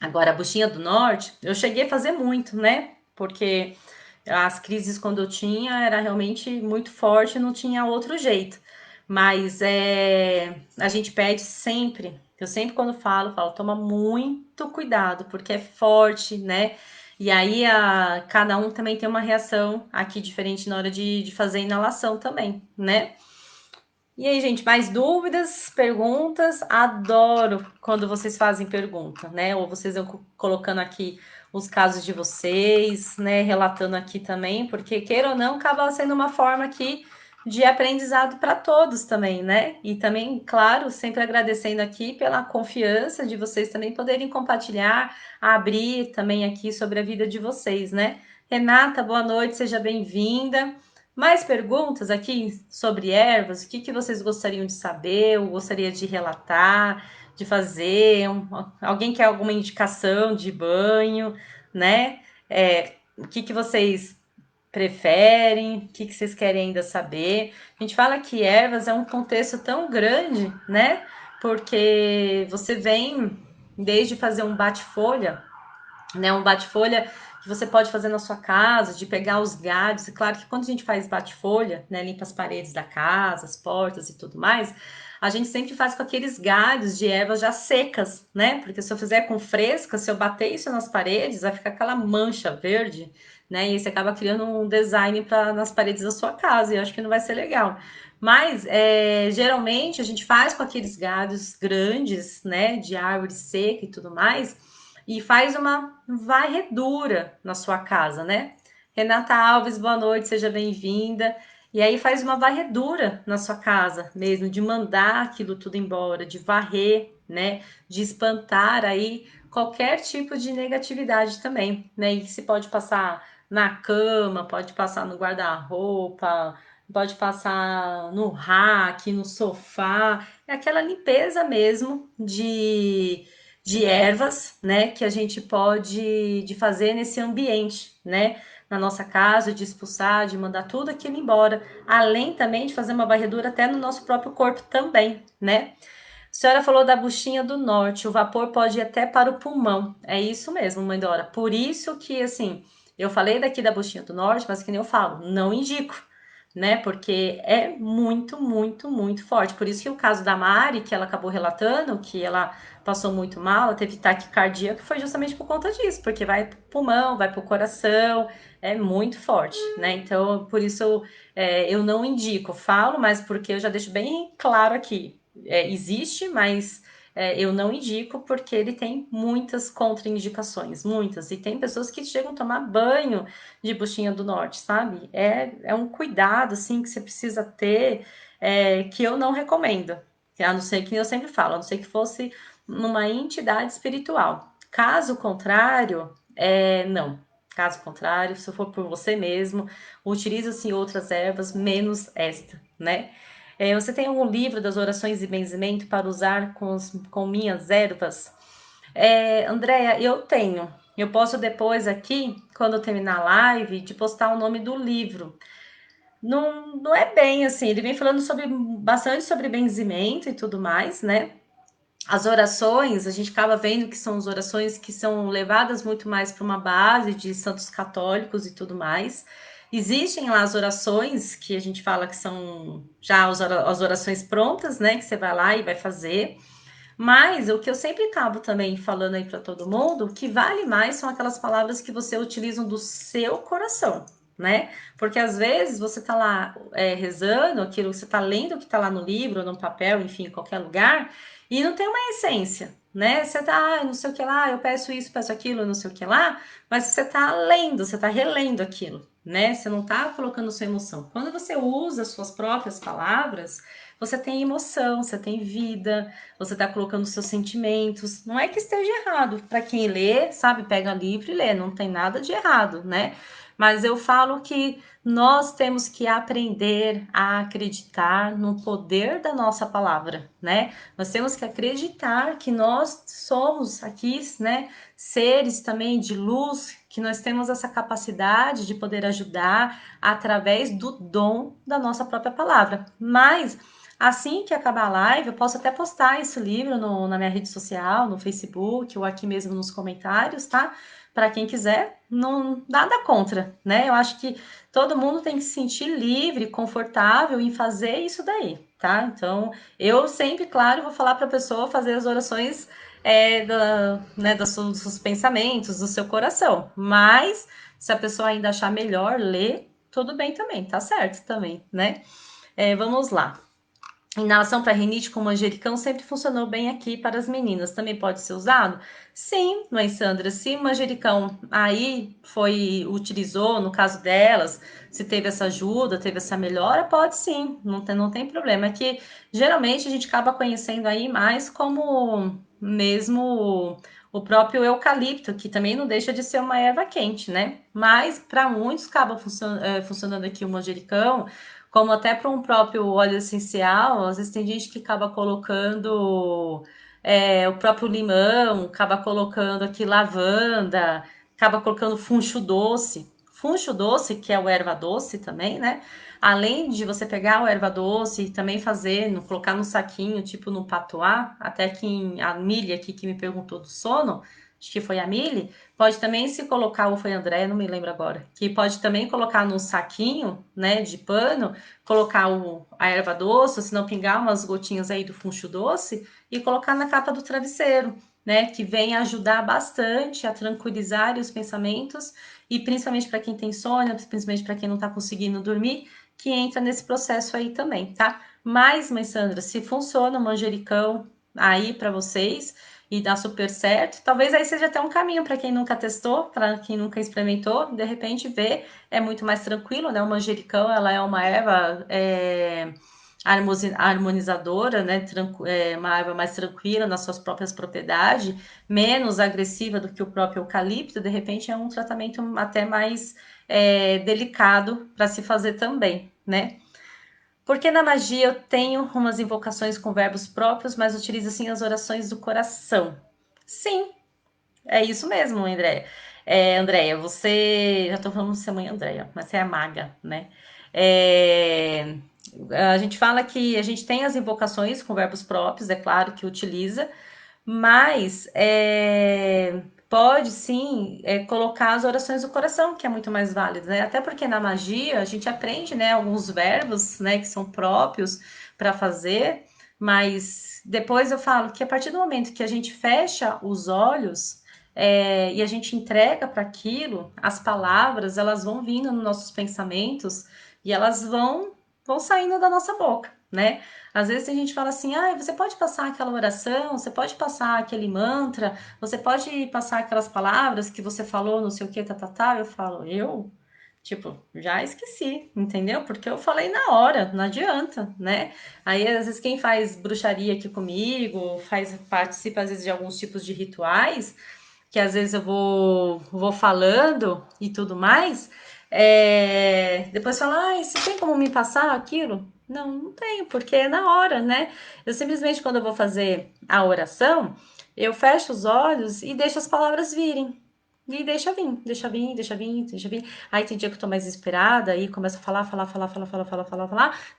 Agora, a buchinha do norte, eu cheguei a fazer muito, né? Porque as crises quando eu tinha era realmente muito forte, não tinha outro jeito. Mas a gente pede sempre, eu sempre quando falo, toma muito cuidado, porque é forte, né? E aí cada um também tem uma reação aqui diferente na hora de fazer a inalação também, né? E aí, gente, mais dúvidas, perguntas? Adoro quando vocês fazem pergunta, né? Ou vocês vão colocando aqui os casos de vocês, né? Relatando aqui também, porque queira ou não, acaba sendo uma forma aqui de aprendizado para todos também, né? E também, claro, sempre agradecendo aqui pela confiança de vocês também poderem compartilhar, abrir também aqui sobre a vida de vocês, né? Renata, boa noite, seja bem-vinda. Mais perguntas aqui sobre ervas? O que vocês gostariam de saber, ou gostaria de relatar, de fazer? Alguém quer alguma indicação de banho, né? O que vocês preferem? O que vocês querem ainda saber? A gente fala que ervas é um contexto tão grande, né? Porque você vem desde fazer um bate-folha, né? Um bate-folha que você pode fazer na sua casa, de pegar os galhos. E claro que quando a gente faz bate-folha, né, limpa as paredes da casa, as portas e tudo mais, a gente sempre faz com aqueles galhos de ervas já secas, né? Porque se eu fizer com fresca, se eu bater isso nas paredes, vai ficar aquela mancha verde, né? E aí você acaba criando um design nas paredes da sua casa, e eu acho que não vai ser legal. Mas geralmente a gente faz com aqueles galhos grandes, né, de árvore seca e tudo mais, e faz uma varredura na sua casa, né? Renata Alves, boa noite, seja bem-vinda. E aí faz uma varredura na sua casa mesmo, de mandar aquilo tudo embora, de varrer, né? De espantar aí qualquer tipo de negatividade também, né? E se pode passar na cama, pode passar no guarda-roupa, pode passar no rack, no sofá. É aquela limpeza mesmo de ervas, né, que a gente pode de fazer nesse ambiente, né, na nossa casa, de expulsar, de mandar tudo aquilo embora, além também de fazer uma varredura até no nosso próprio corpo também, né? A senhora falou da buchinha do norte, o vapor pode ir até para o pulmão. É isso mesmo, mãe Dora. Por isso que, assim, eu falei daqui da buchinha do norte, mas que nem eu falo, não indico, né? Porque é muito, muito, muito forte. Por isso que o caso da Mari, que ela acabou relatando, que ela passou muito mal, ela teve taquicardia, que foi justamente por conta disso, porque vai pro pulmão, vai pro coração, é muito forte, né? Então, por isso eu não indico, falo, mas porque eu já deixo bem claro aqui existe, mas eu não indico porque ele tem muitas contraindicações, muitas. E tem pessoas que chegam a tomar banho de buchinha do norte, sabe? É um cuidado, assim, que você precisa ter, que eu não recomendo. A não ser que eu sempre falo, a não ser que fosse numa entidade espiritual. Caso contrário, não. Caso contrário, se for por você mesmo, utilize-se outras ervas, menos esta, né? Você tem algum livro das orações de benzimento para usar com minhas ervas? Andréia, eu tenho. Eu posso depois aqui, quando eu terminar a live, de postar o nome do livro. Não, não é bem assim, ele vem falando bastante sobre benzimento e tudo mais, né? As orações, a gente acaba vendo que são as orações que são levadas muito mais para uma base de santos católicos e tudo mais. Existem lá as orações que a gente fala que são já as orações prontas, né? Que você vai lá e vai fazer. Mas o que eu sempre acabo também falando aí para todo mundo, o que vale mais são aquelas palavras que você utiliza do seu coração, né? Porque às vezes você tá lá rezando, aquilo você tá lendo o que tá lá no livro, no papel, enfim, em qualquer lugar, e não tem uma essência, né? Você tá, não sei o que lá, eu peço isso, peço aquilo, não sei o que lá, mas você tá lendo, você tá relendo aquilo, né? Você não tá colocando sua emoção. Quando você usa as suas próprias palavras, você tem emoção, você tem vida, você está colocando seus sentimentos. Não é que esteja errado. Para quem lê, sabe, pega livro e lê, não tem nada de errado, né? Mas eu falo que nós temos que aprender a acreditar no poder da nossa palavra, né? Nós temos que acreditar que nós somos aqui, né, seres também de luz, que nós temos essa capacidade de poder ajudar através do dom da nossa própria palavra. Mas assim que acabar a live, eu posso até postar esse livro na minha rede social, no Facebook ou aqui mesmo nos comentários, tá? Para quem quiser, não nada contra, né? Eu acho que todo mundo tem que se sentir livre, confortável em fazer isso daí, tá? Então, eu sempre, claro, vou falar para a pessoa fazer as orações dos seus pensamentos, do seu coração. Mas, se a pessoa ainda achar melhor ler, tudo bem também, tá certo também, né? Vamos lá. Inalação para rinite com manjericão sempre funcionou bem aqui para as meninas. Também pode ser usado? Sim, mãe Sandra. Se o manjericão aí utilizou, no caso delas, se teve essa ajuda, teve essa melhora, pode sim, não tem problema. É que geralmente a gente acaba conhecendo aí mais como mesmo o próprio eucalipto, que também não deixa de ser uma erva quente, né? Mas para muitos acaba funcionando aqui o manjericão como até para um próprio óleo essencial, às vezes tem gente que acaba colocando o próprio limão, acaba colocando aqui lavanda, acaba colocando funcho doce. Funcho doce, que é o erva doce também, né? Além de você pegar o erva doce e também fazer, colocar no saquinho, tipo no patuá, até que a Milha aqui que me perguntou do sono, acho que foi a Milly, pode também se colocar, ou foi a André, não me lembro agora, que pode também colocar num saquinho, né, de pano, colocar a erva doce, ou se não pingar umas gotinhas aí do funcho doce e colocar na capa do travesseiro, né, que vem ajudar bastante a tranquilizar os pensamentos e principalmente para quem tem sono, principalmente para quem não está conseguindo dormir, que entra nesse processo aí também, tá? Mas, mãe Sandra, se funciona o manjericão aí para vocês e dá super certo, talvez aí seja até um caminho para quem nunca testou, para quem nunca experimentou, de repente ver é muito mais tranquilo, né? O manjericão, ela é uma erva harmonizadora, né? Uma erva mais tranquila nas suas próprias propriedades, menos agressiva do que o próprio eucalipto, de repente é um tratamento até mais delicado para se fazer também, né? Porque na magia eu tenho umas invocações com verbos próprios, mas utilizo assim as orações do coração. Sim, é isso mesmo, Andréia. Andréia, você. Já tô falando de ser mãe Andréia, mas você é a maga, né? É, A gente fala que a gente tem as invocações com verbos próprios, é claro que utiliza, mas pode sim colocar as orações do coração, que é muito mais válido, né? Até porque na magia a gente aprende, né, alguns verbos, né, que são próprios para fazer, mas depois eu falo que a partir do momento que a gente fecha os olhos e a gente entrega para aquilo, as palavras elas vão vindo nos nossos pensamentos e elas vão saindo da nossa boca, né? Às vezes a gente fala assim, ah, você pode passar aquela oração, você pode passar aquele mantra, você pode passar aquelas palavras que você falou, não sei o que, tá. Eu falo, eu? Tipo, já esqueci, entendeu? Porque eu falei na hora, não adianta, né? Aí, às vezes, quem faz bruxaria aqui comigo, participa, às vezes, de alguns tipos de rituais, que às vezes eu vou falando e tudo mais, depois fala, ah, você tem como me passar aquilo? Não, não tenho, porque é na hora, né? Eu simplesmente, quando eu vou fazer a oração, eu fecho os olhos e deixo as palavras virem. E deixa vir, deixa vir, deixa vir, deixa vir. Aí tem dia que eu tô mais inspirada, aí começa a falar.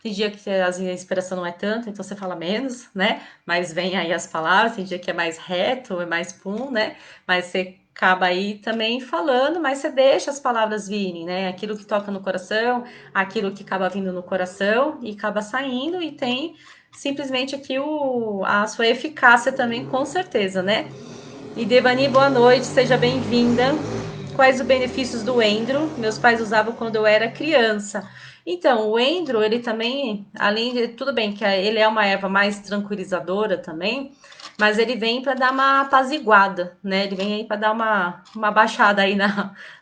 Tem dia que a inspiração não é tanta, então você fala menos, né? Mas vem aí as palavras, tem dia que é mais reto, é mais pum, né? Mas você acaba aí também falando, mas você deixa as palavras virem, né? Aquilo que toca no coração, aquilo que acaba vindo no coração e acaba saindo e tem simplesmente aqui a sua eficácia também, com certeza, né? E Devani, boa noite, seja bem-vinda. Quais os benefícios do endro? Meus pais usavam quando eu era criança. Então, o endro, ele também, além de tudo bem que ele é uma erva mais tranquilizadora também, mas ele vem para dar uma apaziguada, né? Ele vem aí para dar uma baixada aí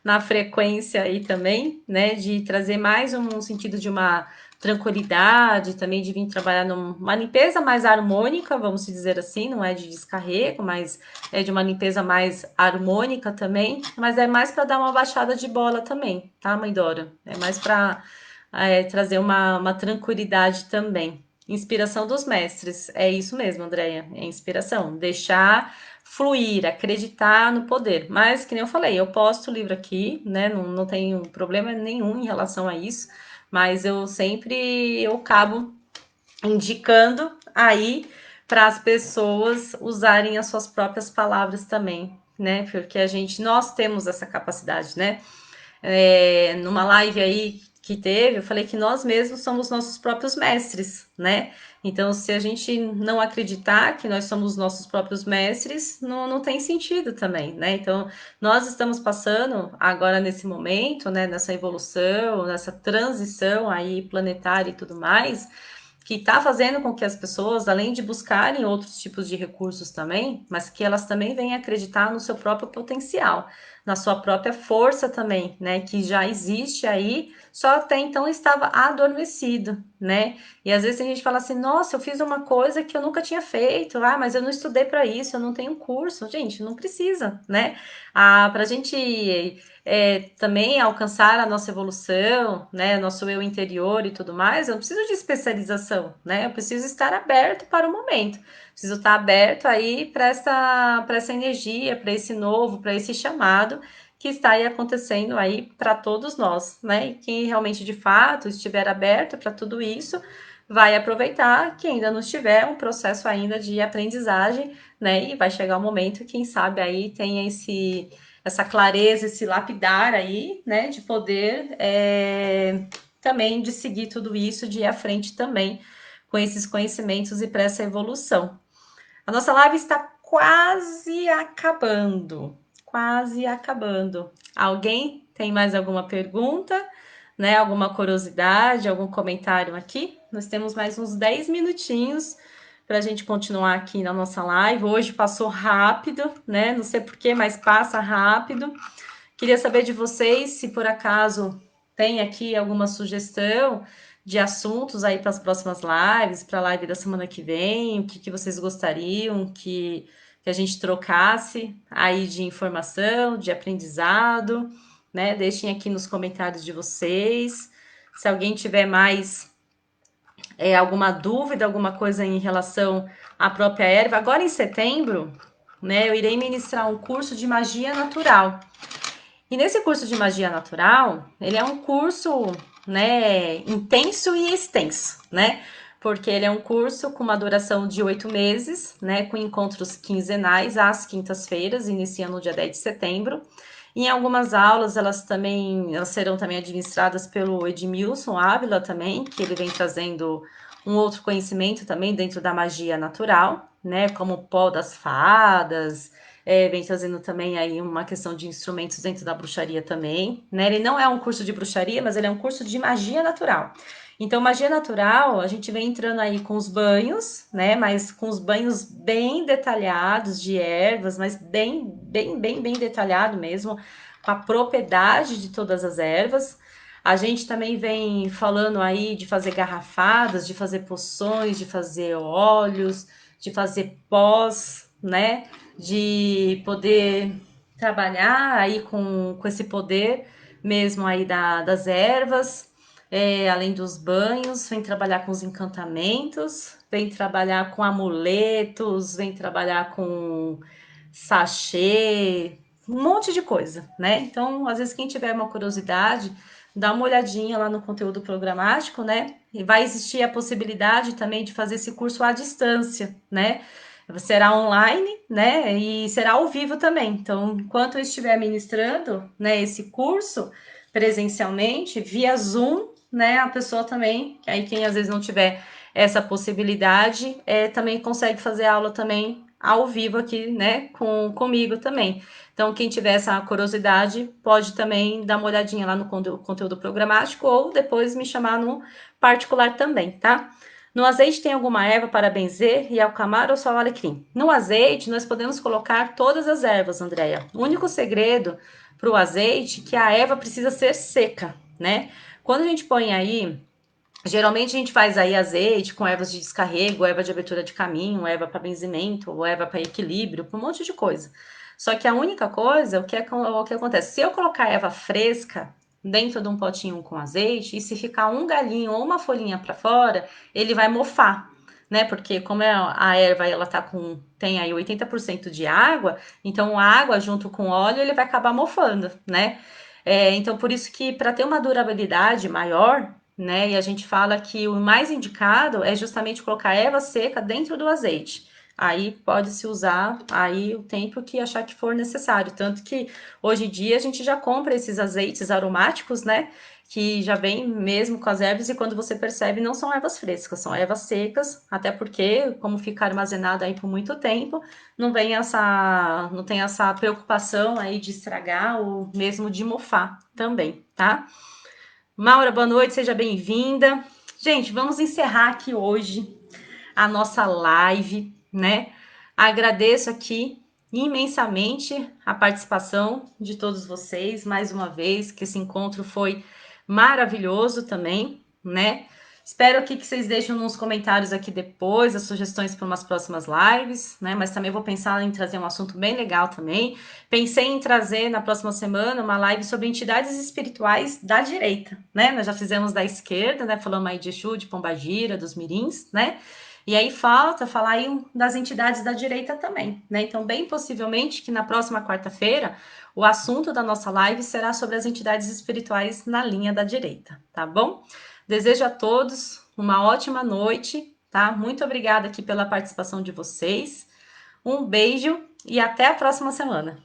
na frequência aí também, né? De trazer mais um sentido de uma tranquilidade, também de vir trabalhar numa limpeza mais harmônica, vamos dizer assim, não é de descarrego, mas é de uma limpeza mais harmônica também, mas é mais para dar uma baixada de bola também, tá, mãe Dora? É mais para trazer uma tranquilidade também. Inspiração dos mestres, é isso mesmo, Andréia, é inspiração, deixar fluir, acreditar no poder. Mas, que nem eu falei, eu posto o livro aqui, né? Não tenho problema nenhum em relação a isso, mas eu acabo indicando aí para as pessoas usarem as suas próprias palavras também, né? Porque nós temos essa capacidade, né? Numa live aí que teve, eu falei que nós mesmos somos nossos próprios mestres, né? Então, se a gente não acreditar que nós somos nossos próprios mestres, não tem sentido também, né? Então, nós estamos passando agora nesse momento, né? Nessa evolução, nessa transição aí planetária e tudo mais, que está fazendo com que as pessoas, além de buscarem outros tipos de recursos também, mas que elas também venham acreditar no seu próprio potencial, na sua própria força também, né? Que já existe aí, só até então estava adormecido, né? E às vezes a gente fala assim, nossa, eu fiz uma coisa que eu nunca tinha feito, ah, mas eu não estudei para isso, eu não tenho curso. Gente, não precisa, né? Para a gente também alcançar a nossa evolução, né, nosso eu interior e tudo mais, eu não preciso de especialização, né? Eu preciso estar aberto para o momento. Preciso estar aberto aí para essa energia, para esse novo, para esse chamado que está aí acontecendo aí para todos nós, né? E quem realmente de fato estiver aberto para tudo isso, vai aproveitar. Quem ainda não estiver, um processo ainda de aprendizagem, né? E vai chegar o momento, quem sabe aí tenha essa clareza, esse lapidar aí, né, de poder também de seguir tudo isso, de ir à frente também com esses conhecimentos e para essa evolução. A nossa live está quase acabando, quase acabando. Alguém tem mais alguma pergunta, né, alguma curiosidade, algum comentário aqui? Nós temos mais uns 10 minutinhos para a gente continuar aqui na nossa live. Hoje passou rápido, né? Não sei porquê, mas passa rápido. Queria saber de vocês se por acaso tem aqui alguma sugestão de assuntos aí para as próximas lives, para a live da semana que vem, o que vocês gostariam que a gente trocasse aí de informação, de aprendizado, né? Deixem aqui nos comentários de vocês. Se alguém tiver mais alguma dúvida, alguma coisa em relação à própria erva, agora em setembro, né, eu irei ministrar um curso de magia natural. E nesse curso de magia natural, ele é um curso, né, intenso e extenso, né? Porque ele é um curso com uma duração de 8 meses, né, com encontros quinzenais às quintas-feiras, iniciando no dia 10 de setembro. E em algumas aulas, elas serão também administradas pelo Edmilson Ávila também, que ele vem trazendo um outro conhecimento também dentro da magia natural, né, como o pó das fadas, vem trazendo também aí uma questão de instrumentos dentro da bruxaria também, né? Ele não é um curso de bruxaria, mas ele é um curso de magia natural. Então, magia natural, a gente vem entrando aí com os banhos, né? Mas com os banhos bem detalhados de ervas, mas bem detalhado mesmo, com a propriedade de todas as ervas. A gente também vem falando aí de fazer garrafadas, de fazer poções, de fazer óleos, de fazer pós, né? De poder trabalhar aí com esse poder mesmo aí das ervas, além dos banhos, vem trabalhar com os encantamentos, vem trabalhar com amuletos, vem trabalhar com sachê, um monte de coisa, né? Então, às vezes, quem tiver uma curiosidade, dá uma olhadinha lá no conteúdo programático, né? E vai existir a possibilidade também de fazer esse curso à distância, né? Será online, né? E será ao vivo também. Então, enquanto eu estiver ministrando, né, esse curso presencialmente, via Zoom, né, a pessoa também, aí quem às vezes não tiver essa possibilidade, também consegue fazer aula também ao vivo aqui, né, comigo também. Então, quem tiver essa curiosidade, pode também dar uma olhadinha lá no conteúdo programático ou depois me chamar no particular também, tá? No azeite tem alguma erva para benzer e alcamar ou só o alecrim? No azeite, nós podemos colocar todas as ervas, Andréia. O único segredo para o azeite é que a erva precisa ser seca, né? Quando a gente põe aí, geralmente a gente faz aí azeite com ervas de descarrego, erva de abertura de caminho, erva para benzimento, ou erva para equilíbrio, um monte de coisa. Só que a única coisa, o que acontece? Se eu colocar erva fresca dentro de um potinho com azeite, e se ficar um galinho ou uma folhinha para fora, ele vai mofar, né? Porque como a erva ela tem aí 80% de água, então a água junto com o óleo ele vai acabar mofando, né? Então por isso que para ter uma durabilidade maior, né? E a gente fala que o mais indicado é justamente colocar erva seca dentro do azeite. Aí pode-se usar aí o tempo que achar que for necessário. Tanto que hoje em dia a gente já compra esses azeites aromáticos, né? Que já vem mesmo com as ervas e quando você percebe não são ervas frescas, são ervas secas, até porque como fica armazenado aí por muito tempo, não tem essa preocupação aí de estragar ou mesmo de mofar também, tá? Maura, boa noite, seja bem-vinda. Gente, vamos encerrar aqui hoje a nossa live, né? Agradeço aqui imensamente a participação de todos vocês, mais uma vez, que esse encontro foi maravilhoso também, né? Espero aqui que vocês deixem nos comentários aqui depois as sugestões para umas próximas lives, né? Mas também vou pensar em trazer um assunto bem legal também. Pensei em trazer na próxima semana uma live sobre entidades espirituais da direita, né? Nós já fizemos da esquerda, né? Falamos aí de Exu, de Pombagira, dos mirins, né? E aí falta falar aí das entidades da direita também, né? Então, bem possivelmente que na próxima quarta-feira o assunto da nossa live será sobre as entidades espirituais na linha da direita, tá bom? Desejo a todos uma ótima noite, tá? Muito obrigada aqui pela participação de vocês. Um beijo e até a próxima semana.